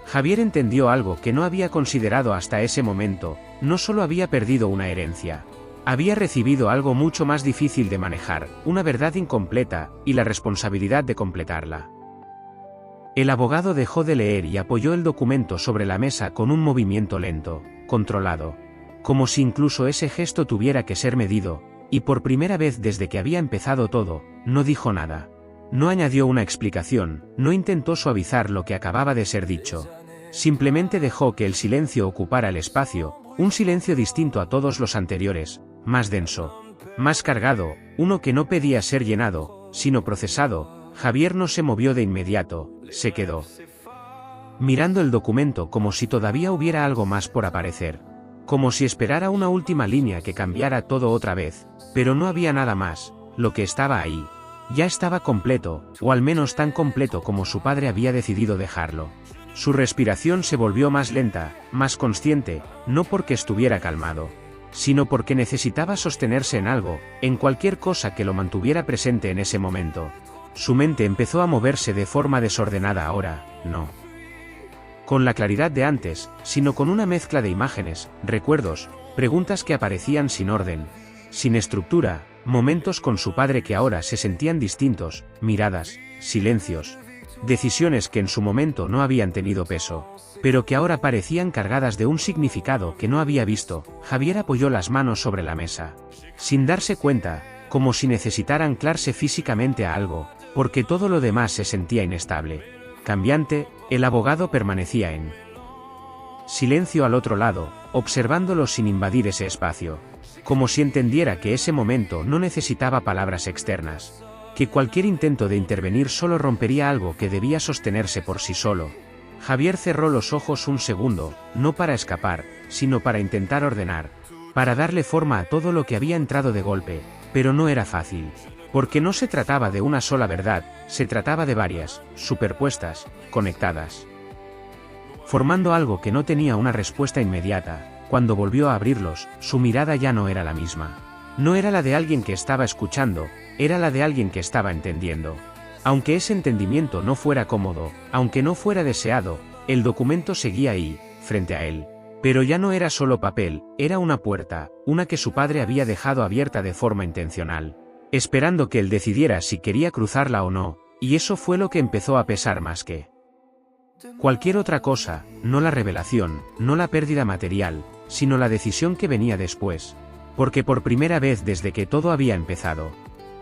Javier entendió algo que no había considerado hasta ese momento: no solo había perdido una herencia, había recibido algo mucho más difícil de manejar, una verdad incompleta, y la responsabilidad de completarla. El abogado dejó de leer y apoyó el documento sobre la mesa con un movimiento lento, controlado. Como si incluso ese gesto tuviera que ser medido, y por primera vez desde que había empezado todo, no dijo nada. No añadió una explicación, no intentó suavizar lo que acababa de ser dicho. Simplemente dejó que el silencio ocupara el espacio, un silencio distinto a todos los anteriores, más denso, más cargado, uno que no pedía ser llenado, sino procesado. Javier no se movió de inmediato, se quedó mirando el documento como si todavía hubiera algo más por aparecer. Como si esperara una última línea que cambiara todo otra vez, pero no había nada más. Lo que estaba ahí ya estaba completo, o al menos tan completo como su padre había decidido dejarlo. Su respiración se volvió más lenta, más consciente, no porque estuviera calmado, sino porque necesitaba sostenerse en algo, en cualquier cosa que lo mantuviera presente en ese momento. Su mente empezó a moverse de forma desordenada ahora, no con la claridad de antes, sino con una mezcla de imágenes, recuerdos, preguntas que aparecían sin orden, sin estructura, momentos con su padre que ahora se sentían distintos, miradas, silencios. decisiones que en su momento no habían tenido peso, pero que ahora parecían cargadas de un significado que no había visto. Javier apoyó las manos sobre la mesa, sin darse cuenta, como si necesitara anclarse físicamente a algo, porque todo lo demás se sentía inestable. Cambiante, el abogado permanecía en silencio al otro lado, observándolo sin invadir ese espacio, como si entendiera que ese momento no necesitaba palabras externas, que cualquier intento de intervenir solo rompería algo que debía sostenerse por sí solo. Javier cerró los ojos un segundo, no para escapar, sino para intentar ordenar, para darle forma a todo lo que había entrado de golpe, pero no era fácil, porque no se trataba de una sola verdad, se trataba de varias, superpuestas, conectadas, formando algo que no tenía una respuesta inmediata. Cuando volvió a abrirlos, su mirada ya no era la misma. No era la de alguien que estaba escuchando, era la de alguien que estaba entendiendo. Aunque ese entendimiento no fuera cómodo, aunque no fuera deseado, el documento seguía ahí, frente a él. Pero ya no era solo papel, era una puerta, una que su padre había dejado abierta de forma intencional, esperando que él decidiera si quería cruzarla o no, y eso fue lo que empezó a pesar más que cualquier otra cosa, no la revelación, no la pérdida material, sino la decisión que venía después. Porque por primera vez desde que todo había empezado,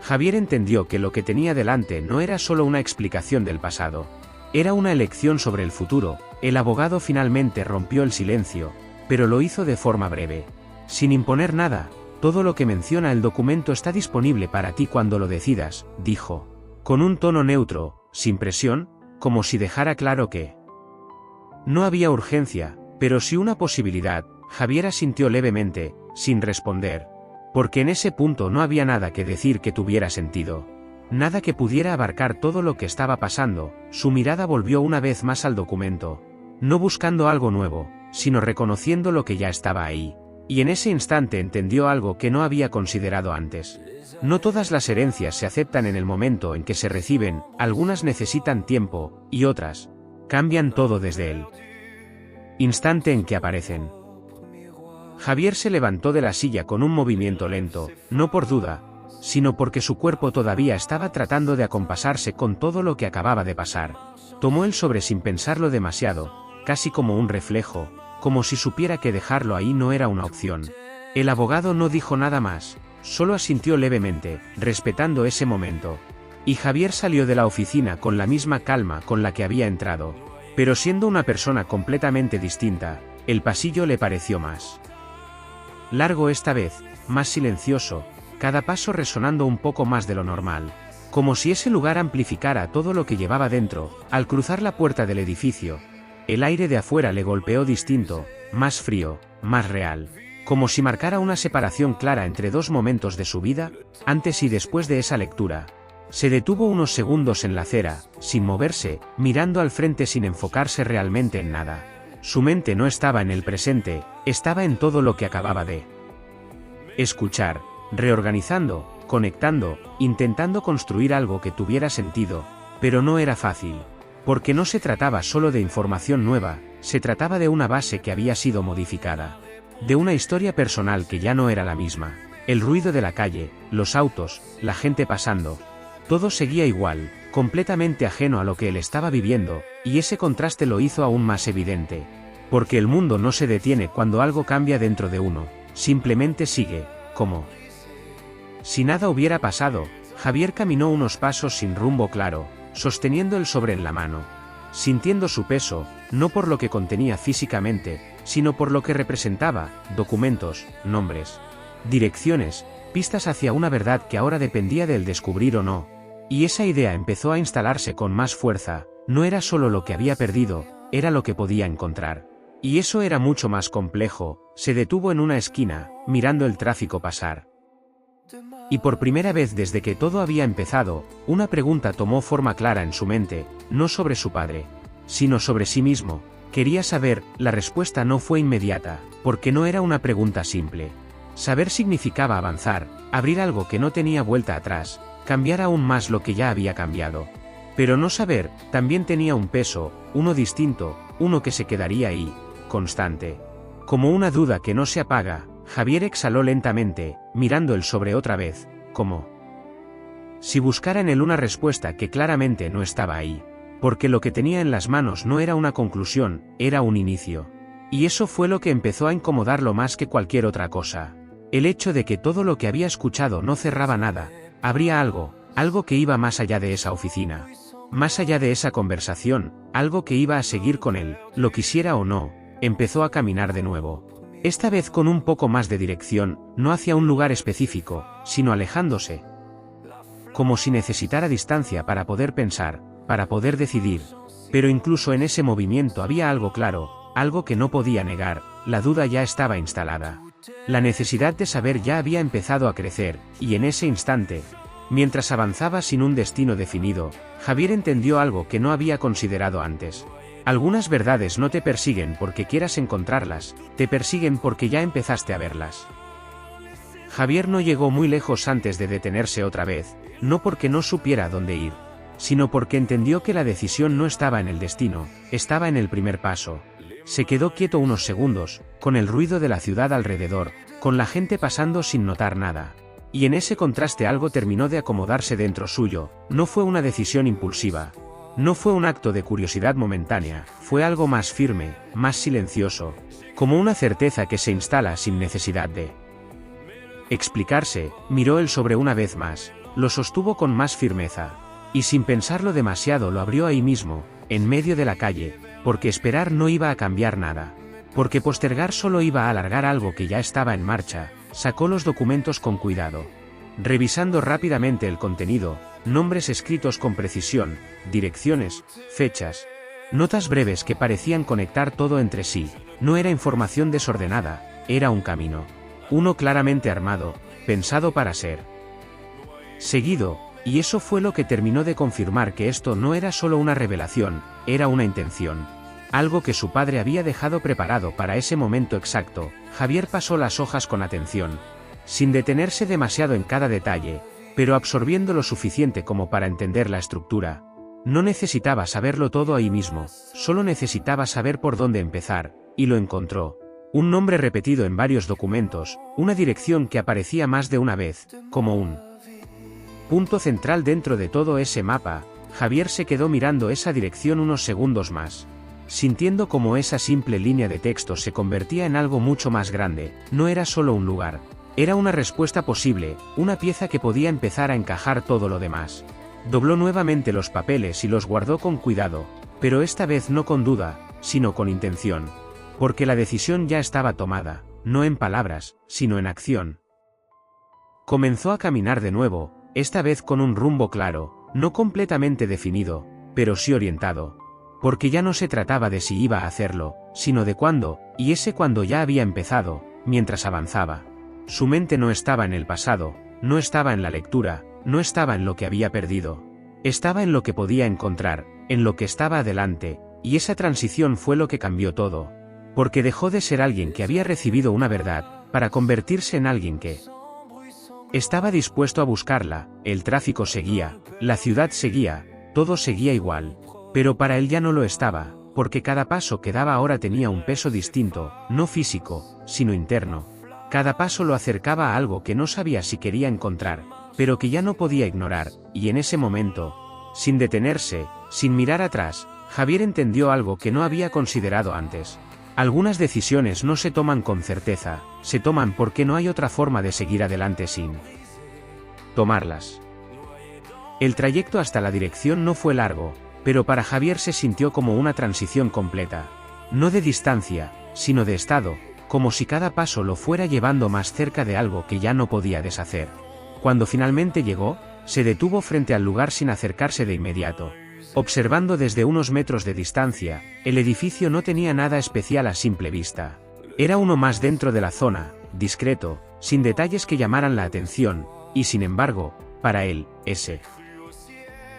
Javier entendió que lo que tenía delante no era solo una explicación del pasado, era una elección sobre el futuro. El abogado finalmente rompió el silencio, pero lo hizo de forma breve, sin imponer nada. Todo lo que menciona el documento está disponible para ti cuando lo decidas, dijo, con un tono neutro, sin presión, como si dejara claro que no había urgencia, pero sí una posibilidad. Javier asintió levemente, sin responder, porque en ese punto no había nada que decir que tuviera sentido, nada que pudiera abarcar todo lo que estaba pasando. Su mirada volvió una vez más al documento, no buscando algo nuevo, sino reconociendo lo que ya estaba ahí. Y en ese instante entendió algo que no había considerado antes. No todas las herencias se aceptan en el momento en que se reciben, algunas necesitan tiempo, y otras cambian todo desde el instante en que aparecen. Javier se levantó de la silla con un movimiento lento, no por duda, sino porque su cuerpo todavía estaba tratando de acompasarse con todo lo que acababa de pasar. Tomó el sobre sin pensarlo demasiado, casi como un reflejo, como si supiera que dejarlo ahí no era una opción. El abogado no dijo nada más, solo asintió levemente, respetando ese momento. Y Javier salió de la oficina con la misma calma con la que había entrado, pero siendo una persona completamente distinta. El pasillo le pareció más largo esta vez, más silencioso, cada paso resonando un poco más de lo normal, como si ese lugar amplificara todo lo que llevaba dentro. Al cruzar la puerta del edificio, el aire de afuera le golpeó distinto, más frío, más real, como si marcara una separación clara entre dos momentos de su vida, antes y después de esa lectura. Se detuvo unos segundos en la acera, sin moverse, mirando al frente sin enfocarse realmente en nada. Su mente no estaba en el presente, estaba en todo lo que acababa de escuchar, reorganizando, conectando, intentando construir algo que tuviera sentido, pero no era fácil. Porque no se trataba solo de información nueva, se trataba de una base que había sido modificada, de una historia personal que ya no era la misma. El ruido de la calle, los autos, la gente pasando, todo seguía igual, completamente ajeno a lo que él estaba viviendo, y ese contraste lo hizo aún más evidente. Porque el mundo no se detiene cuando algo cambia dentro de uno, simplemente sigue, como si nada hubiera pasado. Javier caminó unos pasos sin rumbo claro, sosteniendo el sobre en la mano, sintiendo su peso, no por lo que contenía físicamente, sino por lo que representaba: documentos, nombres, direcciones, pistas hacia una verdad que ahora dependía de él descubrir o no. Y esa idea empezó a instalarse con más fuerza. No era solo lo que había perdido, era lo que podía encontrar. Y eso era mucho más complejo. Se detuvo en una esquina, mirando el tráfico pasar. Y por primera vez desde que todo había empezado, una pregunta tomó forma clara en su mente, no sobre su padre, sino sobre sí mismo. Quería saber. La respuesta no fue inmediata, porque no era una pregunta simple. Saber significaba avanzar, abrir algo que no tenía vuelta atrás, cambiar aún más lo que ya había cambiado. Pero no saber también tenía un peso, uno distinto, uno que se quedaría ahí, constante. Como una duda que no se apaga. Javier exhaló lentamente, mirando el sobre otra vez, como si buscara en él una respuesta que claramente no estaba ahí. porque lo que tenía en las manos no era una conclusión, era un inicio. Y eso fue lo que empezó a incomodarlo más que cualquier otra cosa. El hecho de que todo lo que había escuchado no cerraba nada, habría algo que iba más allá de esa oficina. Más allá de esa conversación, algo que iba a seguir con él, lo quisiera o no. Empezó a caminar de nuevo. Esta vez con un poco más de dirección, no hacia un lugar específico, sino alejándose. Como si necesitara distancia para poder pensar, para poder decidir. Pero incluso en ese movimiento había algo claro, algo que no podía negar, la duda ya estaba instalada. La necesidad de saber ya había empezado a crecer, y en ese instante, mientras avanzaba sin un destino definido, Javier entendió algo que no había considerado antes. Algunas verdades no te persiguen porque quieras encontrarlas, te persiguen porque ya empezaste a verlas. Javier no llegó muy lejos antes de detenerse otra vez, no porque no supiera dónde ir, sino porque entendió que la decisión no estaba en el destino, estaba en el primer paso. Se quedó quieto unos segundos, con el ruido de la ciudad alrededor, con la gente pasando sin notar nada. Y en ese contraste algo terminó de acomodarse dentro suyo, no fue una decisión impulsiva. No fue un acto de curiosidad momentánea, fue algo más firme, más silencioso, como una certeza que se instala sin necesidad de explicarse. Miró el sobre una vez más, lo sostuvo con más firmeza, y sin pensarlo demasiado lo abrió ahí mismo, en medio de la calle, porque esperar no iba a cambiar nada, porque postergar solo iba a alargar algo que ya estaba en marcha. Sacó los documentos con cuidado, revisando rápidamente el contenido, nombres escritos con precisión, direcciones, fechas, notas breves que parecían conectar todo entre sí. No era información desordenada, era un camino. Uno claramente armado, pensado para ser seguido, y eso fue lo que terminó de confirmar que esto no era solo una revelación, era una intención. Algo que su padre había dejado preparado para ese momento exacto. Javier pasó las hojas con atención, sin detenerse demasiado en cada detalle, pero absorbiendo lo suficiente como para entender la estructura. No necesitaba saberlo todo ahí mismo, solo necesitaba saber por dónde empezar, y lo encontró. Un nombre repetido en varios documentos, una dirección que aparecía más de una vez, como un punto central dentro de todo ese mapa. Javier se quedó mirando esa dirección unos segundos más, sintiendo como esa simple línea de texto se convertía en algo mucho más grande. No era solo un lugar, era una respuesta posible, una pieza que podía empezar a encajar todo lo demás. Dobló nuevamente los papeles y los guardó con cuidado, pero esta vez no con duda, sino con intención. Porque la decisión ya estaba tomada, no en palabras, sino en acción. Comenzó a caminar de nuevo, esta vez con un rumbo claro, no completamente definido, pero sí orientado. Porque ya no se trataba de si iba a hacerlo, sino de cuándo, y ese cuándo ya había empezado, mientras avanzaba. Su mente no estaba en el pasado, no estaba en la lectura, no estaba en lo que había perdido. Estaba en lo que podía encontrar, en lo que estaba adelante, y esa transición fue lo que cambió todo. Porque dejó de ser alguien que había recibido una verdad, para convertirse en alguien que estaba dispuesto a buscarla. El tráfico seguía, la ciudad seguía, todo seguía igual. Pero para él ya no lo estaba, porque cada paso que daba ahora tenía un peso distinto, no físico, sino interno. Cada paso lo acercaba a algo que no sabía si quería encontrar, pero que ya no podía ignorar, y en ese momento, sin detenerse, sin mirar atrás, Javier entendió algo que no había considerado antes. Algunas decisiones no se toman con certeza, se toman porque no hay otra forma de seguir adelante sin tomarlas. El trayecto hasta la dirección no fue largo, pero para Javier se sintió como una transición completa. No de distancia, sino de estado, como si cada paso lo fuera llevando más cerca de algo que ya no podía deshacer. Cuando finalmente llegó, se detuvo frente al lugar sin acercarse de inmediato. Observando desde unos metros de distancia, el edificio no tenía nada especial a simple vista. Era uno más dentro de la zona, discreto, sin detalles que llamaran la atención, y sin embargo, para él, ese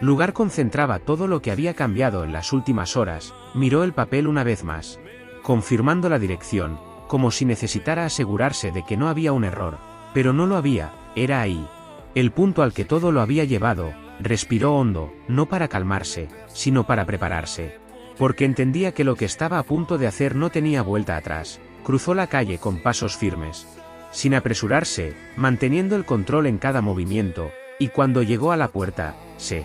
lugar concentraba todo lo que había cambiado en las últimas horas. Miró el papel una vez más, confirmando la dirección, como si necesitara asegurarse de que no había un error, pero no lo había, era ahí. El punto al que todo lo había llevado. Respiró hondo, no para calmarse, sino para prepararse. Porque entendía que lo que estaba a punto de hacer no tenía vuelta atrás. Cruzó la calle con pasos firmes, sin apresurarse, manteniendo el control en cada movimiento, y cuando llegó a la puerta, se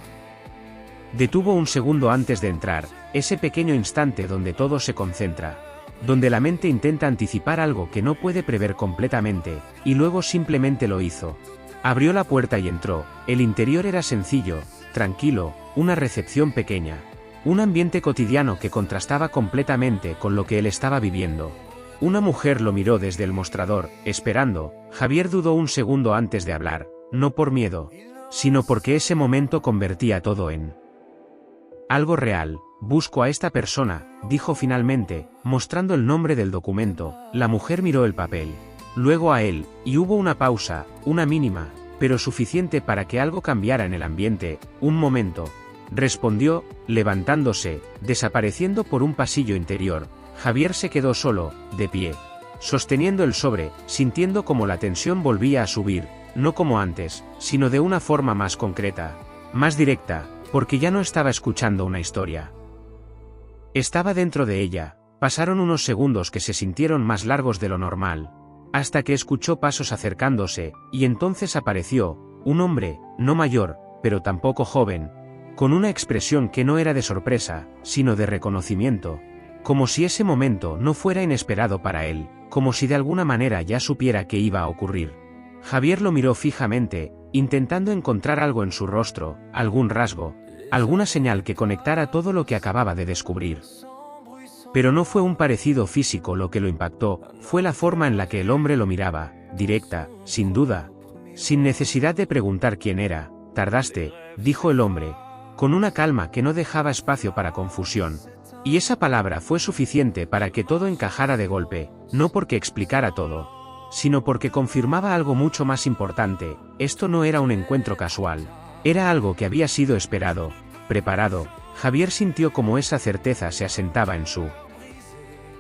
Detuvo un segundo antes de entrar, ese pequeño instante donde todo se concentra, donde la mente intenta anticipar algo que no puede prever completamente, y luego simplemente lo hizo. Abrió la puerta y entró. El interior era sencillo, tranquilo, una recepción pequeña. Un ambiente cotidiano que contrastaba completamente con lo que él estaba viviendo. Una mujer lo miró desde el mostrador, esperando. Javier dudó un segundo antes de hablar, no por miedo, sino porque ese momento convertía todo en algo real. Busco a esta persona, dijo finalmente, mostrando el nombre del documento. La mujer miró el papel, luego a él, y hubo una pausa, una mínima, pero suficiente para que algo cambiara en el ambiente. Un momento, respondió, levantándose, desapareciendo por un pasillo interior. Javier se quedó solo, de pie, sosteniendo el sobre, sintiendo como la tensión volvía a subir, no como antes, sino de una forma más concreta, más directa, porque ya no estaba escuchando una historia. Estaba dentro de ella. Pasaron unos segundos que se sintieron más largos de lo normal, hasta que escuchó pasos acercándose, y entonces apareció, un hombre, no mayor, pero tampoco joven, con una expresión que no era de sorpresa, sino de reconocimiento, como si ese momento no fuera inesperado para él, como si de alguna manera ya supiera que iba a ocurrir. Javier lo miró fijamente, intentando encontrar algo en su rostro, algún rasgo, alguna señal que conectara todo lo que acababa de descubrir. Pero no fue un parecido físico lo que lo impactó, fue la forma en la que el hombre lo miraba, directa, sin duda, sin necesidad de preguntar quién era. Tardaste, dijo el hombre, con una calma que no dejaba espacio para confusión. Y esa palabra fue suficiente para que todo encajara de golpe, no porque explicara todo, sino porque confirmaba algo mucho más importante. Esto no era un encuentro casual, era algo que había sido esperado, preparado. Javier sintió como esa certeza se asentaba en su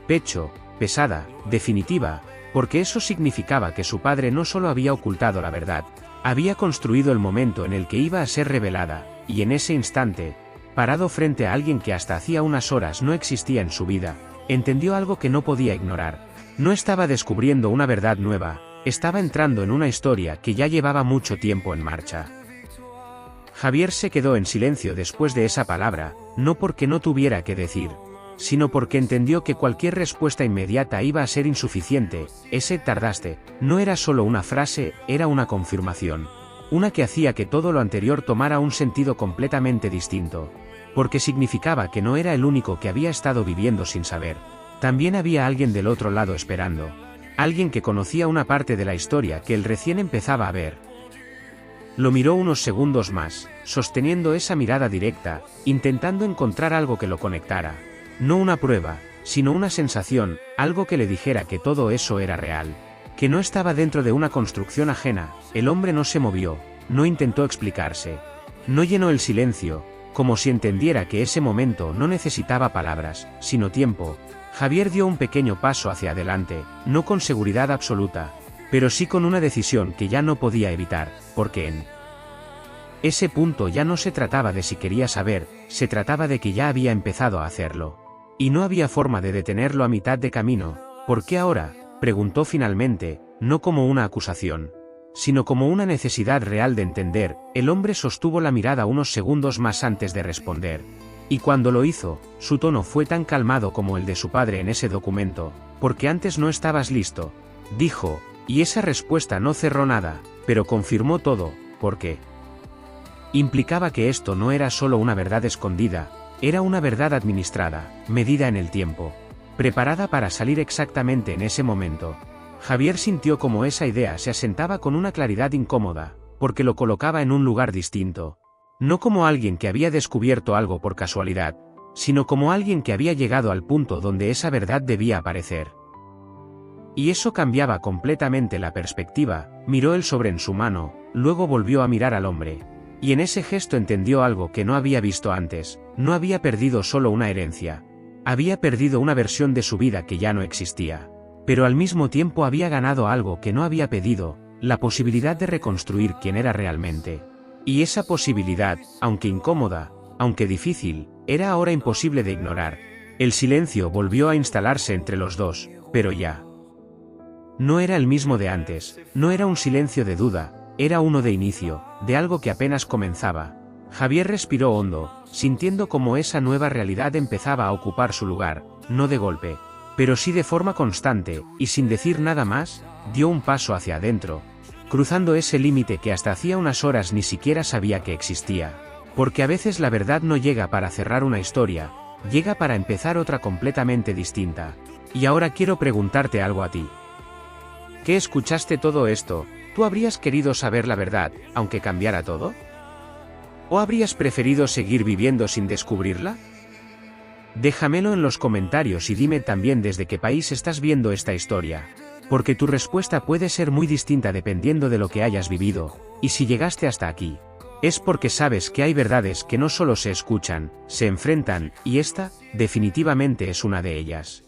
pecho, pesada, definitiva, porque eso significaba que su padre no solo había ocultado la verdad, había construido el momento en el que iba a ser revelada, y en ese instante, parado frente a alguien que hasta hacía unas horas no existía en su vida, entendió algo que no podía ignorar. No estaba descubriendo una verdad nueva, estaba entrando en una historia que ya llevaba mucho tiempo en marcha. Javier se quedó en silencio después de esa palabra, no porque no tuviera que decir, sino porque entendió que cualquier respuesta inmediata iba a ser insuficiente. Ese tardaste no era solo una frase, era una confirmación. Una que hacía que todo lo anterior tomara un sentido completamente distinto. Porque significaba que no era el único que había estado viviendo sin saber. También había alguien del otro lado esperando. Alguien que conocía una parte de la historia que él recién empezaba a ver. Lo miró unos segundos más, sosteniendo esa mirada directa, intentando encontrar algo que lo conectara. No una prueba, sino una sensación, algo que le dijera que todo eso era real. Que no estaba dentro de una construcción ajena. El hombre no se movió, no intentó explicarse. No llenó el silencio, como si entendiera que ese momento no necesitaba palabras, sino tiempo. Javier dio un pequeño paso hacia adelante, no con seguridad absoluta, pero sí con una decisión que ya no podía evitar, porque en ese punto ya no se trataba de si quería saber, se trataba de que ya había empezado a hacerlo. Y no había forma de detenerlo a mitad de camino. ¿Por qué ahora?, preguntó finalmente, no como una acusación, sino como una necesidad real de entender. El hombre sostuvo la mirada unos segundos más antes de responder. Y cuando lo hizo, su tono fue tan calmado como el de su padre en ese documento. Porque antes no estabas listo, dijo, y esa respuesta no cerró nada, pero confirmó todo, porque implicaba que esto no era solo una verdad escondida, era una verdad administrada, medida en el tiempo, preparada para salir exactamente en ese momento. Javier sintió como esa idea se asentaba con una claridad incómoda, porque lo colocaba en un lugar distinto. No como alguien que había descubierto algo por casualidad, sino como alguien que había llegado al punto donde esa verdad debía aparecer. Y eso cambiaba completamente la perspectiva. Miró el sobre en su mano, luego volvió a mirar al hombre. Y en ese gesto entendió algo que no había visto antes. No había perdido solo una herencia. Había perdido una versión de su vida que ya no existía. Pero al mismo tiempo había ganado algo que no había pedido, la posibilidad de reconstruir quién era realmente. Y esa posibilidad, aunque incómoda, aunque difícil, era ahora imposible de ignorar. El silencio volvió a instalarse entre los dos, pero ya no era el mismo de antes. No era un silencio de duda, era uno de inicio, de algo que apenas comenzaba. Javier respiró hondo, sintiendo como esa nueva realidad empezaba a ocupar su lugar, no de golpe, pero sí de forma constante, y sin decir nada más, dio un paso hacia adentro, cruzando ese límite que hasta hacía unas horas ni siquiera sabía que existía. Porque a veces la verdad no llega para cerrar una historia, llega para empezar otra completamente distinta. Y ahora quiero preguntarte algo a ti. ¿Qué escuchaste todo esto? ¿Tú habrías querido saber la verdad, aunque cambiara todo? ¿O habrías preferido seguir viviendo sin descubrirla? Déjamelo en los comentarios y dime también desde qué país estás viendo esta historia, porque tu respuesta puede ser muy distinta dependiendo de lo que hayas vivido, y si llegaste hasta aquí, es porque sabes que hay verdades que no solo se escuchan, se enfrentan, y esta, definitivamente es una de ellas.